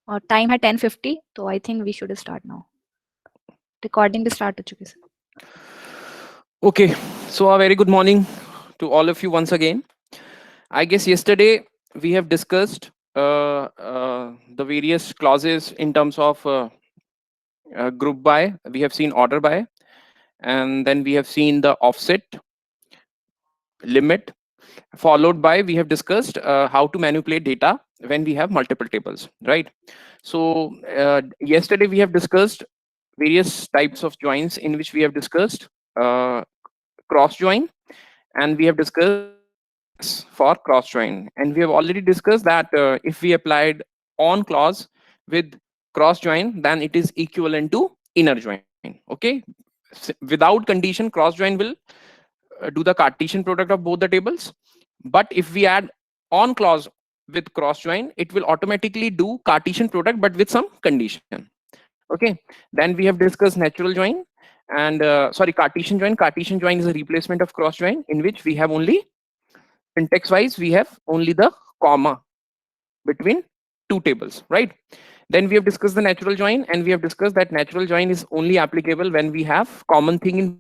और टाइम है 10:50, तो I think we should start now. Recording भी स्टार्ट हो चुकी है। Okay, so a very good morning to all of you once again. I guess yesterday we have discussed the various clauses in terms of group by. We have seen order by, and then we have seen the offset limit. Followed by, we have discussed how to manipulate data when we have multiple tables, right? So yesterday we have discussed various types of joins in which we have discussed cross join, and we have discussed syntax for cross join, and we have already discussed that if we applied on clause with cross join, then it is equivalent to inner join. Okay, without condition, cross join will do the Cartesian product of both the tables, but if we add on clause with cross join, it will automatically do Cartesian product but with some condition. Okay, then we have discussed natural join, and sorry, Cartesian join. Cartesian join is a replacement of cross join, in which we have only syntax wise we have only the comma between two tables, right? Then we have discussed the natural join, and we have discussed that natural join is only applicable when we have common thing in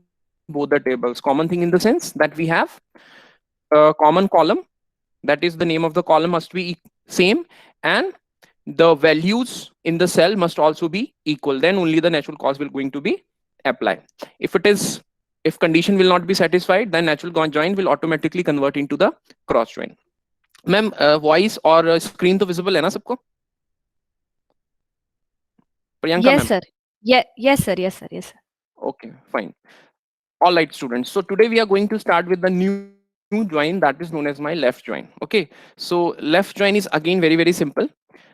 both the tables. Common thing in the sense that we have a common column, that is the name of the column must be same, and the values in the cell must also be equal. Then only the natural cause will going to be applied. If it is, if condition will not be satisfied, then natural join will automatically convert into the cross join. Ma'am voice और screen तो visible है ना सबको? Priyanka yes ma'am? Sir, yes sir, yes sir, yes sir. Okay, fine. All right, students, so today we are going to start with the new join that is known as my left join. Okay, so left join is again very simple.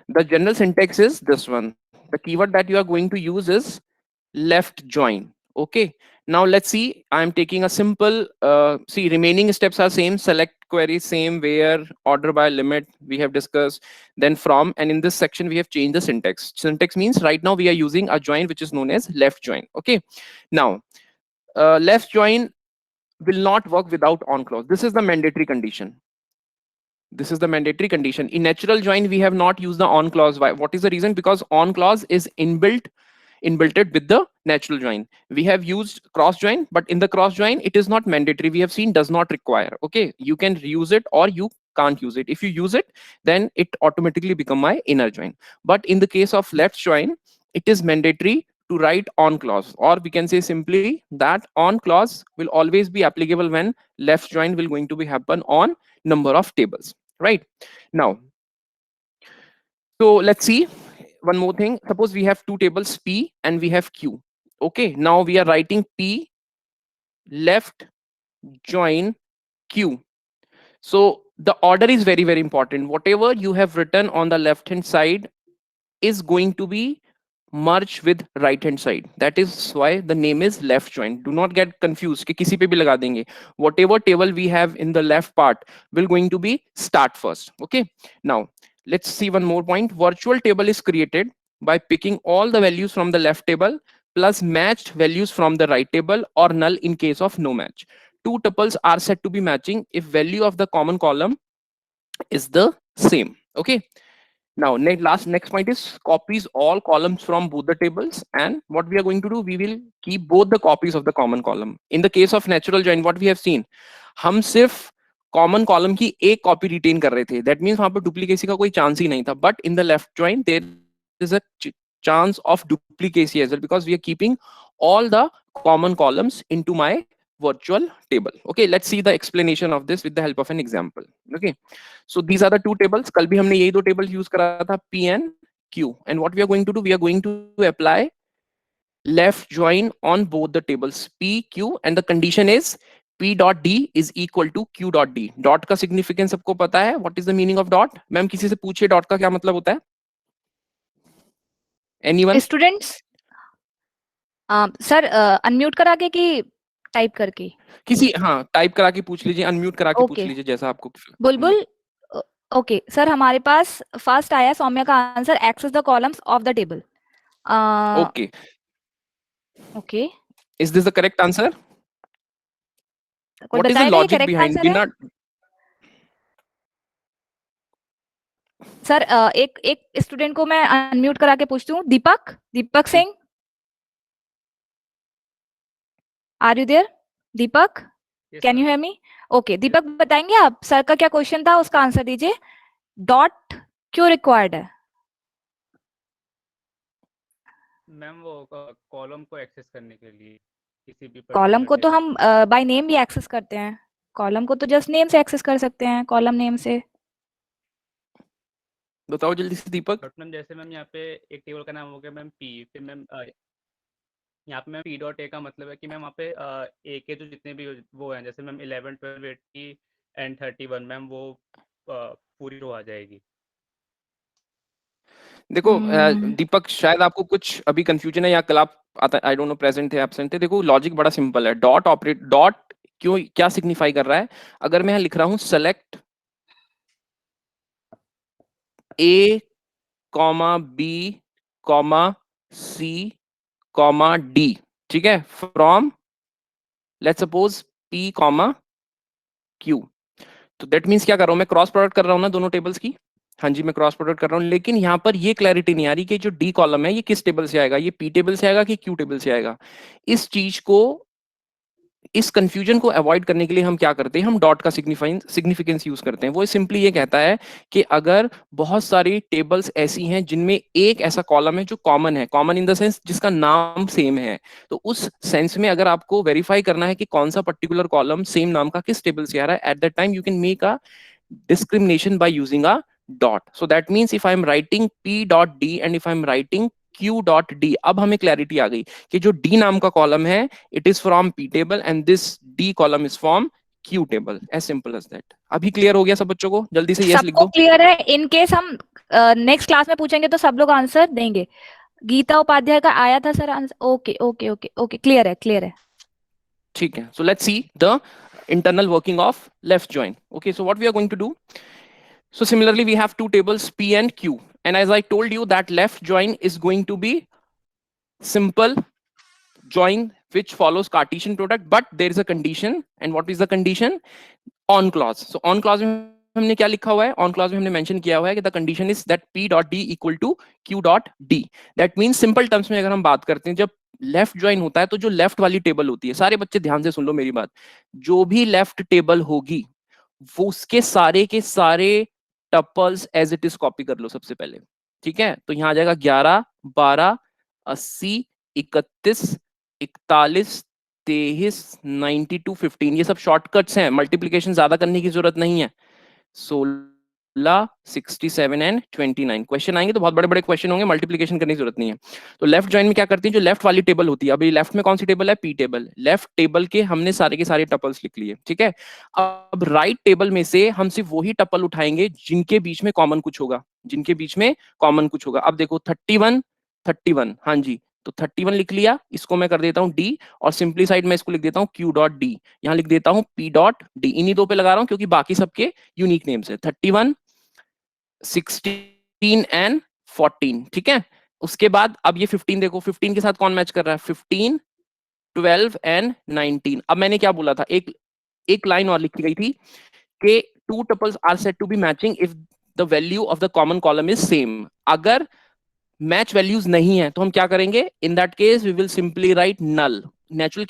The general syntax is this one. The keyword that you are going to use is left join. Okay, now let's see. I'm taking a simple see, remaining steps are same: select query, same, where, order by, limit, we have discussed, then from, and in this section we have changed the syntax. Syntax means right now we are using a join which is known as left join. Okay, now left join will not work without on clause. This is the mandatory condition. This is the mandatory condition. In natural join we have not used the on clause. Why? What is the reason? Because on clause is inbuilt with the natural join. We have used cross join, but in the cross join it is not mandatory. We have seen does not require. Okay, you can use it or you can't use it. If you use it, then it automatically become my inner join. But in the case of left join, it is mandatory to write on clause, or we can say simply that on clause will always be applicable when left join will going to be happen on number of tables, right? Now, so let's see one more thing. Suppose we have two tables P and we have Q. Okay, now we are writing P left join Q. So the order is very important. Whatever you have written on the left hand side is going to be merged with right hand side. That is why the name is left join. Do not get confused कि किसी पे भी लगा देंगे. Whatever table we have in the left part will going to be start first. Okay, now let's see one more point. Virtual table is created by picking all the values from the left table plus matched values from the right table, or null in case of no match. Two tuples are said to be matching if value of the common column is the same. Okay, now next point is copies all columns from both the tables, and what we are going to do, we will keep both the copies of the common column. In the case of natural join, what we have seen, हम सिर्फ common column की एक copy retain कर रहे थे. That means वहां पर duplicacy का कोई चांस ही नहीं था. But in the left join there is a chance of duplicacy as well, because we are keeping all the common columns into my virtual table. Okay, let's see the explanation of this with the help of an example. Okay, so these are the two tables. कल भी हमने यही दो tables use करा था, P and Q, and what we are going to do, we are going to apply left join on both the tables P, Q, and the condition is P dot D is equal to Q dot D. Dot का significance सबको पता है. What is the meaning of dot? Ma'am किसी से पूछिए dot का क्या मतलब होता है? Anyone? स्टूडेंट्स, सर अनम्यूट करा के कि टाइप करके? किसी, हाँ, टाइप करा के पूछ लीजिए, अनम्यूट करा के पूछ ओके, लीजिए, जैसा आपको बुलबुल। ओके सर, हमारे पास फर्स्ट आया सौम्या का answer, access the columns of the table. Okay, okay, is this the correct answer? कोई व्हाट इज द बताएगा ये लॉजिक करेक्ट बिहाइंड आंसर है? बिना सर एक एक स्टूडेंट को मैं अनम्यूट करा के पूछती हूँ, Deepak Singh, are you there? Deepak, Yes, can ma'am. You hear me? Okay, Deepak बताएंगे आप सर का क्या क्वेश्चन था, उसका आंसर दीजिए। डॉट क्यों रिक्वायर्ड है? मैम वो कॉलम को एक्सेस करने के लिए किसी भी कॉलम को पर्टिकुलर तो टेबल हम बाय नेम भी एक्सेस करते हैं, कॉलम को तो जस्ट नेम से एक्सेस कर सकते हैं, कॉलम नेम से। बताओ जल्दी से दीपक। बट मैम जैसे मैम यहाँ पे एक टेबल का नाम हो गया मैम पी, फिर मैम यहाँ पे मैम पी डॉट ए का मतलब है कि मैम वहाँ पे ए के जो जितने भी वो हैं, जैसे मैम 11 12 80 एंड 31 मैम वो पूरी रो आ जाएगी। देखो दीपक, शायद आपको कुछ अभी कंफ्यूजन है, या कल आप आता, आई डोंट नो प्रेजेंट थे एब्सेंट थे। देखो लॉजिक बड़ा सिंपल है। डॉट क्यों क्या सिग्निफाई कर रहा है? अगर मैं यहाँ लिख रहा हूं सेलेक्ट ए comma B comma C comma D, ठीक है, from let's suppose P comma Q, तो दैट मीन्स क्या कर रहा हूं मैं? क्रॉस प्रोडक्ट कर रहा हूं ना दोनों टेबल्स की। हाँ जी, मैं क्रॉस प्रोडक्ट कर रहा हूं, लेकिन यहां पर ये क्लैरिटी नहीं आ रही कि जो डी कॉलम है ये किस टेबल से आएगा, ये पी टेबल से आएगा कि क्यू टेबल से आएगा। इस चीज को, इस कंफ्यूजन को अवॉइड करने के लिए हम क्या करते हैं, हम डॉट का सिग्निफिकेंस यूज करते हैं। वो सिंपली ये कहता है कि अगर बहुत सारी टेबल्स ऐसी हैं जिनमें एक ऐसा कॉलम है जो कॉमन है, कॉमन इन द सेंस जिसका नाम सेम है, तो उस सेंस में अगर आपको वेरीफाई करना है कि कौन सा पर्टिकुलर कॉलम सेम नाम का किस टेबल से आ रहा है, at that time you can make a discrimination by using a dot. So that means if I am writing p dot d and if I am writing q dot d, अब हमें clarity आ गई कि जो d नाम का column है it is from p table and this d column is from q table. As simple as that. अभी clear हो गया सब बच्चों को? जल्दी से यस लिख सबको दो। क्लियर है? इन केस हम नेक्स्ट क्लास में पूछेंगे तो सब लोग आंसर देंगे। गीता उपाध्याय का आया था sir answer. Okay okay okay okay, clear है क्लियर है। ठीक है, सो let's see the internal working of left join. Okay, so what we are going to do, so similarly we have two tables p and q, and as I told you that left join is going to be simple join which follows Cartesian product, but there is a condition. And what is the condition? On clause. So on clause में हमने क्या लिखा हुआ है? On clause में हमने mention किया हुआ है कि the condition is that p dot d equal to q dot d। That means simple terms में अगर हम बात करते हैं, जब लेफ्ट ज्वाइन होता है तो जो लेफ्ट वाली टेबल होती है, सारे बच्चे ध्यान से सुन लो मेरी बात, जो भी लेफ्ट टेबल होगी वो उसके सारे के सारे tuples as it is copy कर लो सबसे पहले। ठीक है, तो यहां आ जाएगा 11 12 80 31 41 23 92 15। ये सब शॉर्टकट्स हैं, मल्टीप्लीकेशन ज्यादा करने की जरूरत नहीं है। 16 67 एंड 29 क्वेश्चन आएंगे तो बहुत बड़े बड़े क्वेश्चन होंगे, मल्टीप्लीकेशन करने की जरूरत नहीं है। तो लेफ्ट जॉइन में क्या करती है, जो लेफ्ट वाली टेबल होती है, अभी लेफ्ट में कौन सी टेबल है? P table. लेफ्ट टेबल के हमने सारे के सारे टपल्स लिख लिए, ठीक है। अब राइट टेबल में से हम सिर्फ वही टपल उठाएंगे जिनके बीच में कॉमन कुछ होगा, जिनके बीच में कॉमन कुछ होगा। अब देखो 31 31, हाँ जी, तो 31 लिख लिया, इसको मैं कर देता हूं डी, और सिंपली साइड में इसको लिख देता हूं क्यू डॉट डी, यहां लिख देता हूं पी डॉट डी। इन्हीं दो पे लगा रहा हूं क्योंकि बाकी सबके यूनिक नेम्स है, 31 16 एंड 14, ठीक है। उसके बाद अब ये 15 देखो, 15 के साथ कौन मैच कर रहा है? 15 12 एंड 19। अब मैंने क्या बोला था, एक लाइन और लिखी गई थी कि two tuples are said to be matching if the value of the common column is same. अगर मैच वैल्यूज नहीं है तो हम क्या करेंगे? In that case we will simply write null. Natural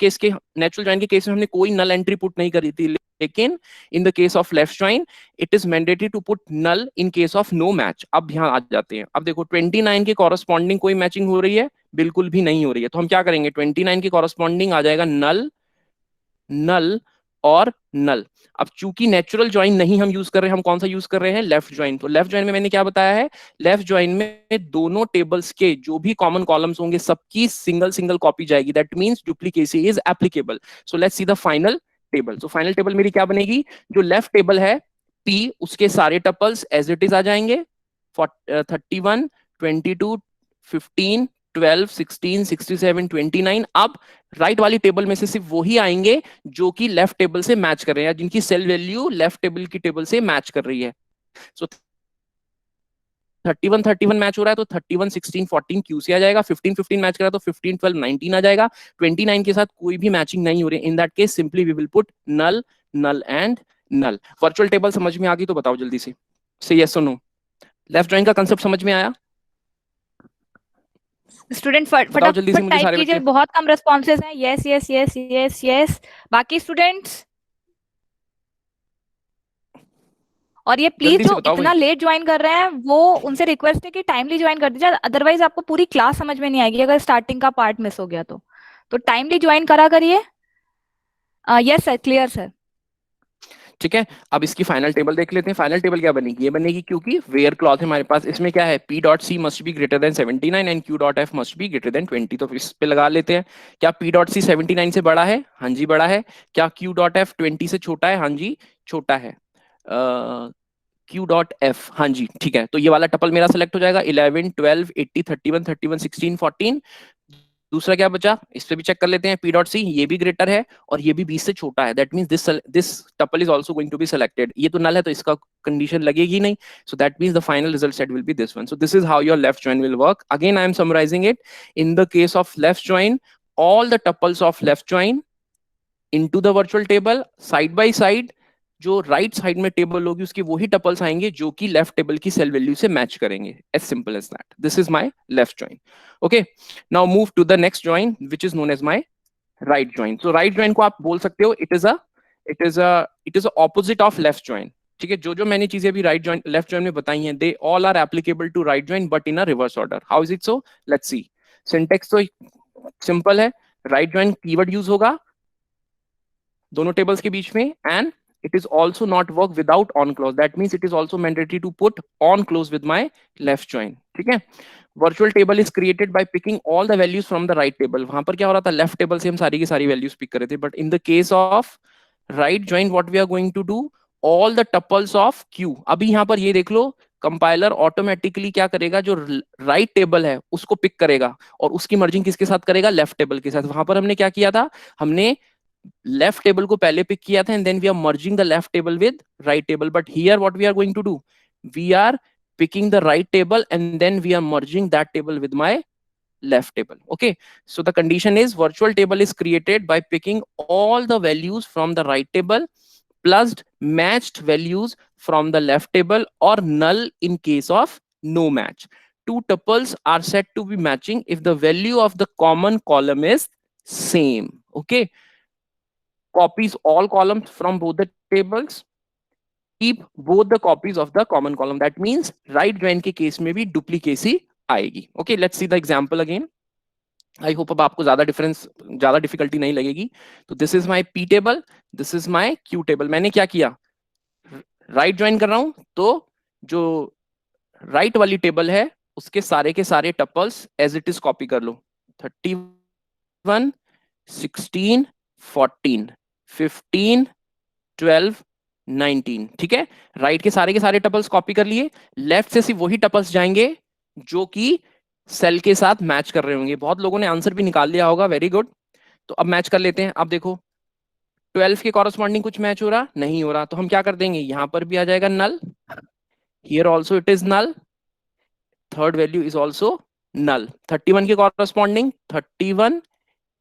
join के केस में हमने कोई नल एंट्री पुट नहीं करी थी, लेकिन in the case of left join it is mandatory to put null in case of no match. अब यहां आ जाते हैं, अब देखो 29 के कॉरस्पॉन्डिंग कोई मैचिंग हो रही है? बिल्कुल भी नहीं हो रही है, तो हम क्या करेंगे? 29 के कॉरस्पॉन्डिंग आ जाएगा नल नल और नल। अब चूंकि नेचुरल ज्वाइन नहीं हम यूज कर रहे हैं, हम कौन सा यूज कर रहे हैं? Left join. तो लेफ्ट ज्वाइन में मैंने क्या बताया है? लेफ्ट ज्वाइन में दोनों टेबल्स के जो भी कॉमन कॉलम्स होंगे सबकी सिंगल सिंगल कॉपी जाएगी, that means duplicacy is applicable. So let's see the final table. तो फाइनल टेबल मेरी क्या बनेगी? जो लेफ्ट टेबल है पी, उसके सारे टपल्स एज इट इज आ जाएंगे, 31 22 15 12 16 67 29। अब राइट वाली टेबल में से सिर्फ वही आएंगे जो कि लेफ्ट टेबल से मैच कर रहे हैं, जिनकी सेल वैल्यू लेफ्ट टेबल की टेबल से मैच कर रही है। सो 31 31 मैच हो रहा है तो 31 16 14 क्यू से आ जाएगा, 15 15 मैच कर रहा है तो 15 12 19 आ जाएगा, 29 के साथ कोई भी मैचिंग नहीं हो रही। In that case simply we will put null null and null. Virtual table समझ में आ गई तो बताओ जल्दी से यस और नो। लेफ्ट ज्वाइन का कंसेप्ट समझ में आया? स्टूडेंट बताओ जल्दी से फटाफट मुझे टाइप सारे कीजिए, बच्चे। बहुत कम रेस्पॉन्सेज हैं। Yes yes yes yes yes. बाकी स्टूडेंट्स, और ये प्लीज जल्दी से जो बताओ इतना भाई। लेट ज्वाइन कर रहे हैं वो उनसे रिक्वेस्ट है कि टाइमली ज्वाइन कर दीजिए, अदरवाइज आपको पूरी क्लास समझ में नहीं आएगी अगर स्टार्टिंग का पार्ट मिस हो गया तो टाइमली ज्वाइन करा करिए। Yes sir, clear sir. ठीक है, अब इसकी फाइनल टेबल देख लेते हैं। फाइनल टेबल क्या बनेगी? ये बनेगी क्योंकि वेयर क्लॉथ है हमारे पास, इसमें क्या है, P dot C must be greater than 79 and Q dot F must be greater than 20। तो इस पे लगा लेते हैं। क्या पी डॉट सी 79 से बड़ा है? हाँ जी बड़ा है। क्या क्यू डॉट एफ 20 से छोटा है? हाँ जी छोटा है। क्यू डॉट एफ, हाँ जी ठीक है। तो ये वाला टपल मेरा सेलेक्ट हो जाएगा, 11 12 80 31 31 16 14। दूसरा क्या बचा, इस पे भी चेक कर लेते हैं। पी डॉट सी ये भी ग्रेटर है और ये भी 20 से छोटा है, that means this tuple is also going to be selected. ये तो नल है तो इसका कंडीशन लगेगी नहीं, so that means the final result set will be this one. So this is how your left join will work. Again I am summarising it. In the case of left join, all the tuples of left join into the virtual table side by side, जो right side में table होगी उसकी वही tuples आएंगे जो कि left table की cell value से मैच करेंगे। As simple as that. This is my left join. Okay, now move to the next join which is known as my right join. So right join को आप बोल सकते हो it is opposite of left join. ठीक है, जो जो मैंने चीजें अभी राइट जॉइन लेफ्ट जॉइन में बताई हैं, they all are applicable to right join but in a reverse order. How is it so? Let's see. Syntax तो सिंपल है। राइट जॉइन कीवर्ड यूज होगा दोनों टेबल्स के बीच में, एंड it is also not work without on clause, that means it is also mandatory to put on clause with my left join। ठीक है, virtual table is created by picking all the values from the right table। वहां पर क्या हो रहा था, left table से हम सारी की सारी वैल्यूज पिक कर रहे थे, but in the case of right join what we are going to do, all the tuples of q। अभी यहां पर ये देख लो, कंपाइलर ऑटोमेटिकली क्या करेगा, जो राइट टेबल है उसको पिक करेगा और उसकी मर्जिंग किसके साथ करेगा, लेफ्ट टेबल के साथ। वहां पर हमने क्या किया था, हमने लेफ्ट टेबल को पहले पिक किया था and then we are merging the left table with right table. But here what we are going to do, we are picking the right table and then we are merging that table with my left table। Okay, so the condition is virtual table is created by picking all the values from the right table plus matched values from the left table, or null in case of no match। Two tuples are said to be matching if the value of the common column is same। Okay, copies all columns from both the tables, keep both the copies of the common column। that means right join के case में भी duplicacy आएगी। okay, let's see the example again। I hope अब आपको ज्यादा difficulty नहीं लगेगी। तो this is my P table, this is my Q table. मैंने क्या किया, राइट ज्वाइन कर रहा हूं तो जो राइट वाली टेबल है उसके सारे के सारे tuples as it is copy कर लो। 31 16 14 15 12 19। ठीक है, राइट के सारे टपल्स कॉपी कर लिए। लेफ्ट से सिर्फ वही टपल्स जाएंगे जो कि सेल के साथ मैच कर रहे होंगे। बहुत लोगों ने आंसर भी निकाल लिया होगा, वेरी गुड। तो अब मैच कर लेते हैं। अब देखो 12 के कॉरस्पॉन्डिंग कुछ मैच हो रहा, नहीं हो रहा, तो हम क्या कर देंगे, यहां पर भी आ जाएगा null, here also it is null, third value is also null. 31 के कॉरस्पॉन्डिंग 31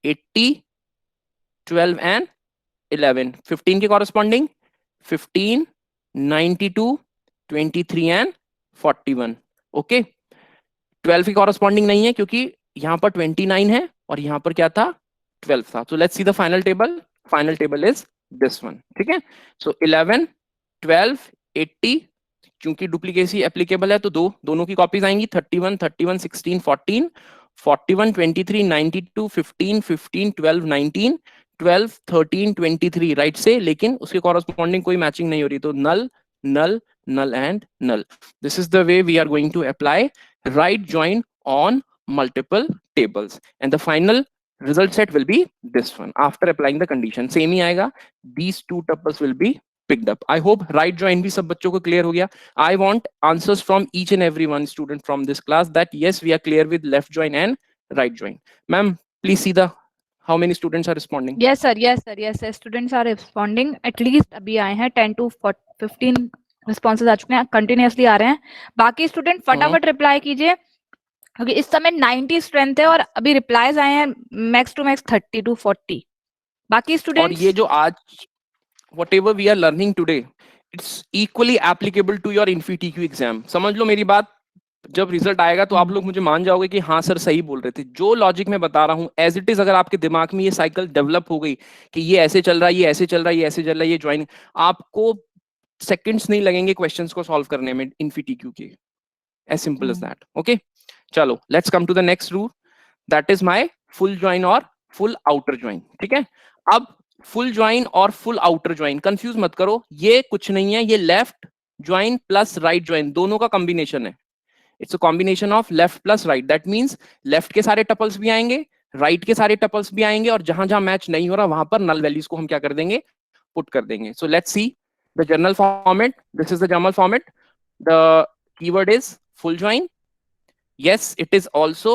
80 12 एंड 11। 15 के कॉरस्पॉन्डिंग 15 92 23 एंड 41। ओके, 12 की कॉरस्पॉन्डिंग नहीं है क्योंकि यहां पर 29 है और यहां पर क्या था, 12 था। सो let's see the final table. Final table is this one. ठीक है, सो 11 12 80, क्योंकि डुप्लीकेसी एप्लीकेबल है तो दोनों की कॉपीज आएंगी। 31 31 16 14 41 23 92 15 15 12 19 12 13 23 राइट से, लेकिन उसके कॉरस्पॉन्डिंग कोई मैचिंग नहीं हो रही, तो नल नल null and null। this is the way we are going to apply right join on multiple tables and the final result set will be this one after applying the condition। same ही आएगा, these two tuples will be picked up। I hope right join भी सब बच्चों को clear हो गया। I want answers from each and every one student from this class that yes we are clear with left join and right join। ma'am please see the how many students are responding। yes sir, yes sir, yes sir, students are responding। at least अभी आए हैं 10 to 15 responses आ चुके हैं, continuously आ रहे हैं। बाकी student फटाफट reply कीजिए क्योंकि इस समय 90 स्ट्रेंथ है और अभी रिप्लाईज आए हैं मैक्स टू मैक्स 30 to 40। बाकी और स्टूडेंट्स, ये जो आज whatever we are learning today, it's equally applicable to your InfyTQ exam. समझ लो मेरी बात, जब रिजल्ट आएगा तो आप लोग मुझे मान जाओगे कि हाँ सर सही बोल रहे थे। जो लॉजिक मैं बता रहा हूं एज इट इज, अगर आपके दिमाग में ये साइकिल डेवलप हो गई कि ये ऐसे चल रहा है, ये ऐसे चल रहा है, ये ऐसे चल रहा है, ये ज्वाइन, आपको सेकंड्स नहीं लगेंगे क्वेश्चंस को सॉल्व करने में InfyTQ के। As simple as that. Okay, चलो let's come to the next rule, that is my full join और फुल आउटर ज्वाइन। ठीक है, अब फुल ज्वाइन और फुल आउटर ज्वाइन कंफ्यूज मत करो, ये कुछ नहीं है, ये left join plus right join दोनों का कॉम्बिनेशन है। It's a combination of left plus right, that means left के सारे टपल्स भी आएंगे, राइट के सारे टपल्स भी आएंगे, और जहां जहां मैच नहीं हो रहा वहां पर नल वैल्यूज को हम क्या कर देंगे, पुट कर देंगे। सो let's see the general format, this is the general format, the keyword is full join, yes it is also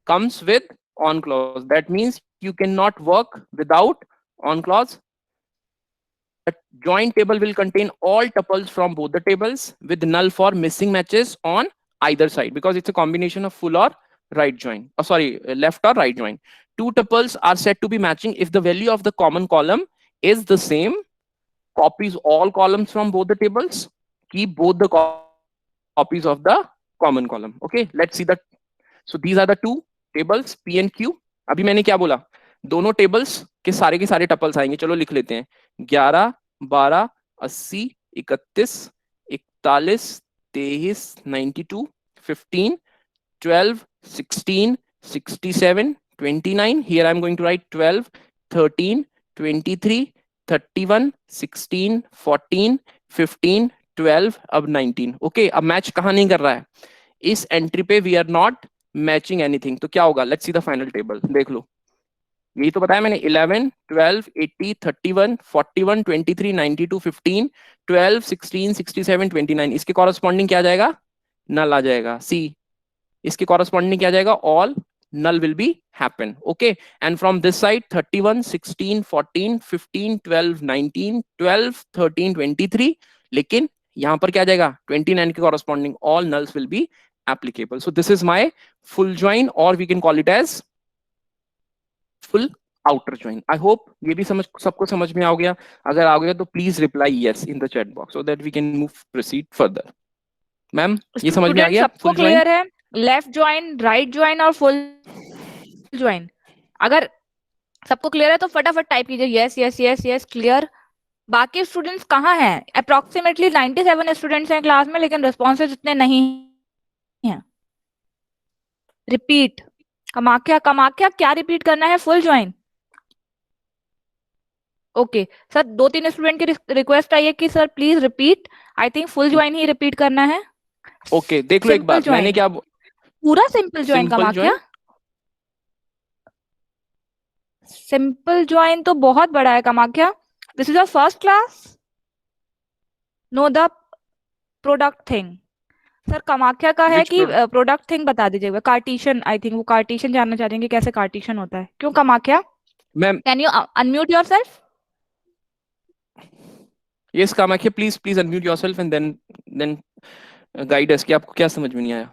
comes with on clause, that means you cannot work without on clause. A join table will contain all tuples from both the tables with null for missing matches on either side, because it's a combination of full or right join, left or right join. Two tuples are said to be matching if the value of the common column is the same, copies all columns from both the tables, keep both the copies of the common column. Okay, let's see that. So these are the two tables P and Q. अभी मैंने क्या बोला, दोनों tables के सारे tuples आएंगे। चलो लिख लेते हैं, 11, 12, 80, 31, 41, 23, 92, 15, 12, 16, 67, 29. Here I am going to write 12, 13, 23, 31, 16, 14, 15, 12, अब 19. ओके, अब मैच कहां नहीं कर रहा है, इस एंट्री पे we are not matching anything. तो क्या होगा, let's see the final table. देख लो, यही तो बताया मैंने, 11, 12, 80, 31, 41, 23, 92, 15, 12, 16, 67, 29, इसके कॉरेस्पॉन्डिंग क्या आ जाएगा, नल आ जाएगा। सी, इसके कॉरेस्पॉन्डिंग क्या आ जाएगा, all null will be happen. Okay, and from this side 31, 16, 14, 15, 12, 19, 12, 13, 23, लेकिन यहां पर क्या आ जाएगा, 29 के corresponding all nulls will be applicable. So this is my full join, or we can call it as full outer join. I hope ये भी सबको समझ में आ गया। अगर आ गया तो please reply yes in the chat box so that we can proceed further. Ma'am ये समझ में आ गया, सबको क्लियर है, लेफ्ट ज्वाइन, राइट ज्वाइन और फुल ज्वाइन? अगर सबको क्लियर है तो फटाफट टाइप कीजिए yes yes yes yes clear. बाकी स्टूडेंट्स कहाँ हैं? अप्रोक्सीमेटली 97 स्टूडेंट्स हैं क्लास में, लेकिन रिस्पॉन्सेज इतने नहीं हैं। रिपीट, कामाख्या क्या रिपीट करना है, full join? Okay sir, 2-3 student की रिक्वेस्ट आई है कि sir please repeat. I think full join he repeat करना है। ओके, देख लो एक बार, मैंने क्या पूरा simple join Kamakhya? Simple join तो बहुत बड़ा है Kamakhya. This is a first class, know the product thing. Sir Kamakhya का है कि प्रोडक्ट थिंग बता दीजिएगा। कार्टिशन, आई थिंक वो कार्टिशन जानना चाह रहे हैं कि कैसे कार्टिशन होता है। क्यों Kamakhya? Ma'am can you unmute yourself? Yes Kamakhya, please unmute yourself and then guide us कि आपको क्या समझ में नहीं आया।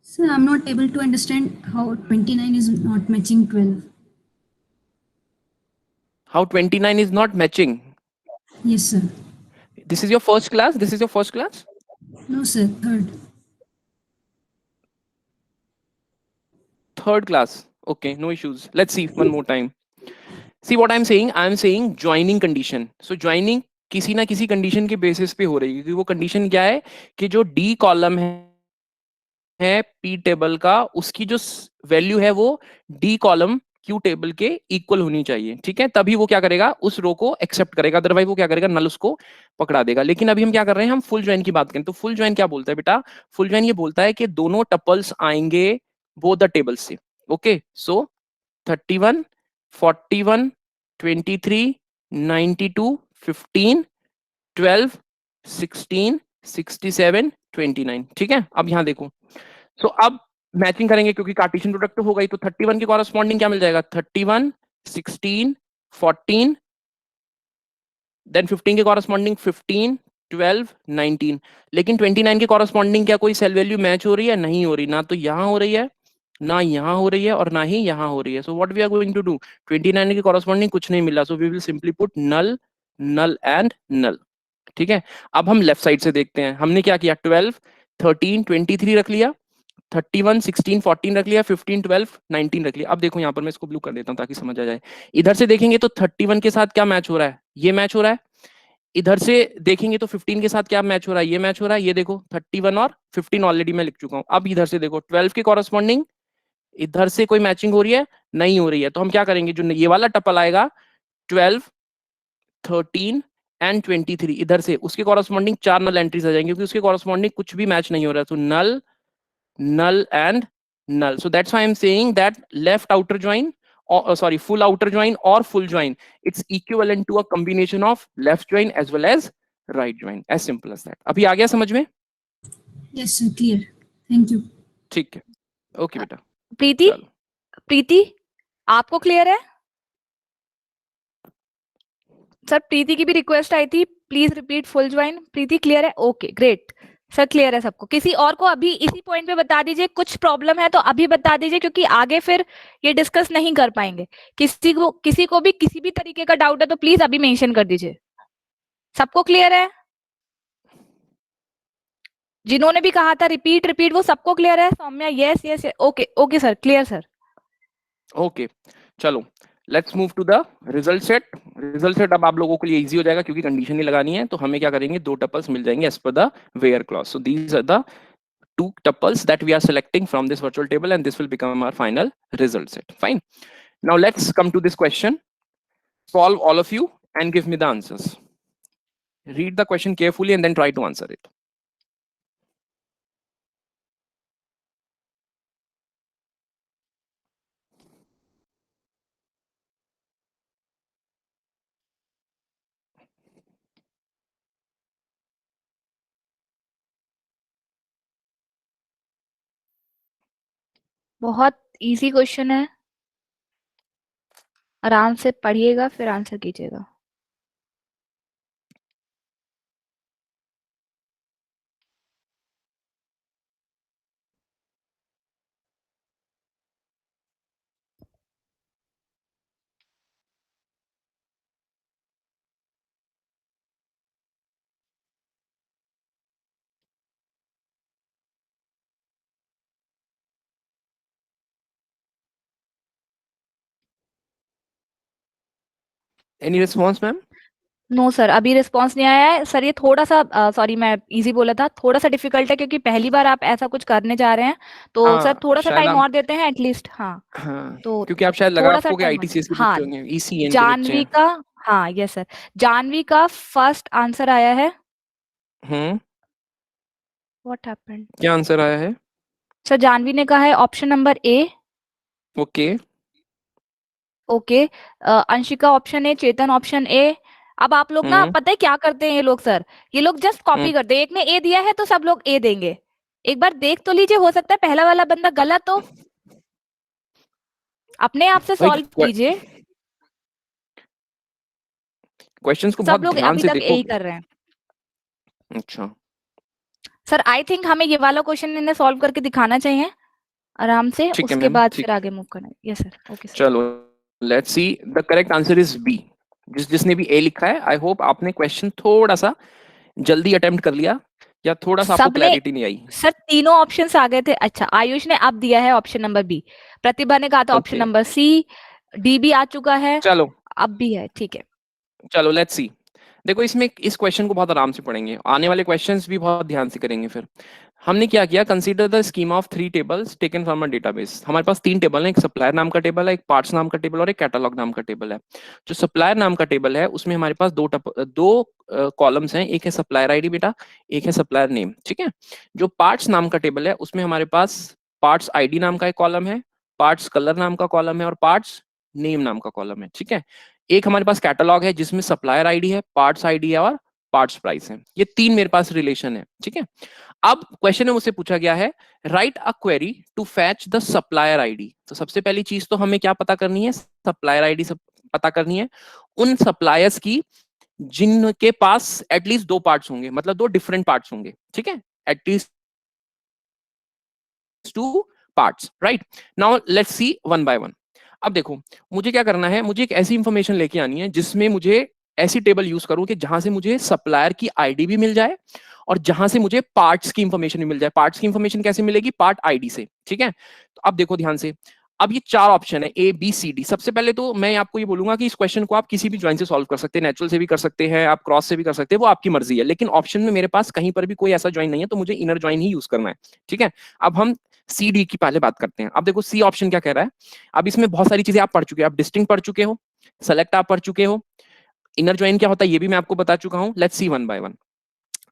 Sir, I'm not able to understand how 29 is not matching 12. How 29 is not matching? Yes, sir. This is your first class? This is your first class? No, sir. Third class. Okay, no issues. Let's see one more time. See what I'm saying? I'm saying joining condition. So joining किसी ना किसी condition के basis पे हो रही है, क्योंकि वो कंडीशन क्या है कि जो डी कॉलम है पी टेबल का, उसकी जो वैल्यू है वो डी कॉलम क्यू टेबल के इक्वल होनी चाहिए। ठीक है, तभी वो क्या करेगा, उस रो को एक्सेप्ट करेगा, अदरवाइज वो क्या करेगा, नल उसको पकड़ा देगा। लेकिन अभी हम क्या कर रहे हैं, हम फुल ज्वाइन की बात करें तो फुल ज्वाइन क्या बोलता है बेटा, फुल ज्वाइन ये बोलता है कि दोनों टपल्स आएंगे बोथ द टेबल से। ओके, सो 31, 41, 23, 92, 15, 12, 16, 67, 29। ठीक है, अब यहां देखो, सो अब मैचिंग करेंगे क्योंकि कार्टेशियन प्रोडक्ट तो होगा ही, तो 31 के कॉरेस्पॉन्डिंग क्या मिल जाएगा, 31, 16, 14, देन 15 के कॉरेस्पॉन्डिंग 15, 12, 19। लेकिन 29 के कॉरेस्पॉन्डिंग क्या कोई सेल वैल्यू मैच हो रही है? नहीं हो रही, ना तो यहां हो रही है, ना यहां हो रही है, और ना ही यहां हो रही है। So what we are going to do, 29 के कॉरेस्पॉन्डिंग कुछ नहीं मिला, so we will simply put null null and null. ठीक है, अब हम लेफ्ट साइड से देखते हैं। हमने क्या किया, 12 13 23 रख लिया, 31 16 14 रख लिया, 15 12 19 रख लिया। अब देखो यहाँ पर मैं इसको ब्लू कर देता हूँ ताकि समझ आ जाए। इधर से देखेंगे तो 31 के साथ क्या मैच हो रहा है, ये मैच हो रहा है। इधर से देखेंगे तो 15 के साथ क्या मैच हो रहा है, ये मैच हो रहा है। ये देखो 31 और 15 ऑलरेडी मैं लिख चुका हूँ। अब इधर से देखो 12 के कॉरेस्पॉन्डिंग इधर से कोई मैचिंग हो रही है, नहीं हो रही है। तो हम क्या करेंगे, जो ये वाला टपल आएगा 12 13 एंड 23 इधर से उसके कॉरेस्पॉन्डिंग 4 नल एंट्रीज आ जाएंगे, क्योंकि उसके कॉरेस्पॉन्डिंग कुछ भी मैच नहीं हो रहा है। तो नल null and null. So that's why I'm saying that left outer join or sorry, full outer join or full join, it's equivalent to a combination of left join as well as right join. As simple as that. अभी आ गया समझ में? Yes, sir. Clear. Thank you. ठीक है, okay बेटा। प्रीति, चलो प्रीति आपको clear है? सर प्रीति की भी रिक्वेस्ट आई थी, please repeat full join. Preeti clear है? ओके ग्रेट सर, क्लियर है सबको। किसी और को अभी इसी पॉइंट पे बता दीजिए, कुछ प्रॉब्लम है तो अभी बता दीजिए, क्योंकि आगे फिर ये डिस्कस नहीं कर पाएंगे। किसी को भी किसी भी तरीके का डाउट है तो प्लीज अभी मेंशन कर दीजिए। सबको क्लियर है? जिन्होंने भी कहा था रिपीट रिपीट, वो सबको क्लियर है? Saumya yes yes, okay okay sir, clear sir. Okay चलो, let's move to the result set. Result set अब आप लोगों के लिए इजी हो जाएगा, क्योंकि कंडीशन नहीं लगानी है। तो हमें क्या करेंगे, दो टपल्स मिल जाएंगे as per the where clause. So these are the two tuples that we are selecting from this virtual table, and this will become our final result set. Fine. Now let's come to this question. Solve all of you and give me the answers. Read the question carefully and then try to answer it. बहुत easy question है, आराम से पढ़िएगा फिर answer कीजिएगा। Any response, ma'am? No sir, अभी response नहीं आया है सर। ये थोड़ा सा सॉरी, मैं इजी बोला था, थोड़ा सा डिफिकल्ट है क्योंकि पहली बार आप ऐसा कुछ करने जा रहे हैं। तो सर थोड़ा सा शायद टाइम आप, और देते हैं एटलीस्ट। हाँ हाँ, तो क्योंकि आप शायद लगा थोड़ा सा आपको कि टाइम और। ITCS के हाँ, बच्चे होंगे, ECN के बच्चे जानवी हैं। का, हाँ यस सर, जानवी का फर्स्ट आंसर आया है। What happened? क्या आंसर आया है? सर जानवी ने कहा है option number A. Okay okay, Anshika option A, Chetan option A. अब आप लोग ना, पता है क्या करते हैं ये लोग सर, ये लोग जस्ट कॉपी करते हैं। एक ने ए दिया है तो सब लोग ए देंगे। एक बार देख तो लीजिए, हो सकता है पहला वाला बंदा गलत हो। अपने आप से भाई, सॉल्व कीजिए। क्वेश्चंस को सब बहुत लोग ध्यान अभी से तक देखो। यही कर रहे हैं अच्छा, सर। आई थिंक हमें ये वाला क्वेश्चन इन्हें सॉल्व करके दिखाना चाहिए आराम से, ठीक है उसके मैम, बाद ठीक। फिर आगे मूव करना है। Yes sir, okay sir. चलो let's see, the correct answer is B. जिसने भी ए लिखा है, आई होप आपने क्वेश्चन थोड़ा सा जल्दी अटेम्प्ट कर लिया, या थोड़ा सा आपको सबने क्लैरिटी नहीं आई। सर तीनों ऑप्शंस आ गए थे। अच्छा, आयुष ने अब दिया है ऑप्शन नंबर बी, प्रतिभा ने कहा था option okay number C, D भी आ चुका है, चलो अब भी है। ठीक है, चलो लेट्स सी। देखो इसमें इस क्वेश्चन को बहुत आराम से पढ़ेंगे, आने वाले क्वेश्चंस भी बहुत ध्यान से करेंगे। फिर हमने क्या किया, consider the schema of 3 tables taken from a database. हमारे पास 3 टेबल है, एक सप्लायर नाम का टेबल है, एक पार्ट्स नाम का टेबल और एक कैटलॉग नाम का टेबल है। जो सप्लायर नाम का टेबल है उसमें हमारे पास दो कॉलम्स हैं, एक है सप्लायर आईडी बेटा, एक है सप्लायर नेम। ठीक है। जो पार्ट्स नाम का टेबल है उसमें हमारे पास पार्ट्स आईडी नाम का एक कॉलम है, पार्ट्स कलर नाम का कॉलम है और पार्ट्स नेम नाम का कॉलम है। ठीक है। एक हमारे पास कैटलॉग है जिसमें सप्लायर आईडी है, पार्ट्स आईडी है और पार्ट्स प्राइस है। ये 3 मेरे पास रिलेशन है। ठीक है। अब क्वेश्चन में मुझसे पूछा गया है, write a query to fetch the supplier ID. तो सबसे पहली चीज तो हमें क्या पता करनी है, सप्लायर आईडी पता करनी है उन सप्लायर्स की जिनके पास एटलीस्ट 2 पार्ट्स होंगे, मतलब 2 डिफरेंट पार्ट्स होंगे। ठीक है, at least 2 parts. Right, now let's see one by one. अब देखो मुझे क्या करना है, मुझे एक ऐसी इंफॉर्मेशन लेके आनी है जिसमें मुझे ऐसी टेबल यूज करूं कि जहां से मुझे सप्लायर की आईडी भी मिल जाए और जहां से मुझे पार्ट्स की इंफॉर्मेशन भी मिल जाए। पार्ट्स की इंफॉर्मेशन कैसे मिलेगी? पार्ट आईडी से, ठीक है। तो अब देखो ध्यान से, अब ये 4 ऑप्शन है ए बी सी डी। सबसे पहले तो मैं आपको ये बोलूंगा कि इस क्वेश्चन को आप किसी भी ज्वाइन से सॉल्व कर सकते हैं, नेचुरल से भी कर सकते हैं, आप क्रॉस से भी कर सकते हैं, वो आपकी मर्जी है। लेकिन ऑप्शन में मेरे पास कहीं पर भी कोई ऐसा ज्वाइन नहीं है, तो मुझे इनर ज्वाइन ही यूज करना है, ठीक है। अब हम सी डी की पहले बात करते हैं। अब देखो सी ऑप्शन क्या कह रहा है। अब इसमें बहुत सारी चीजें आप पढ़ चुके हैं, आप डिस्टिंक्ट पढ़ चुके हो, सेलेक्ट आप पढ़ चुके हो, इनर ज्वाइन क्या होता है ये भी मैं आपको बता चुका हूं। Let's see one by one.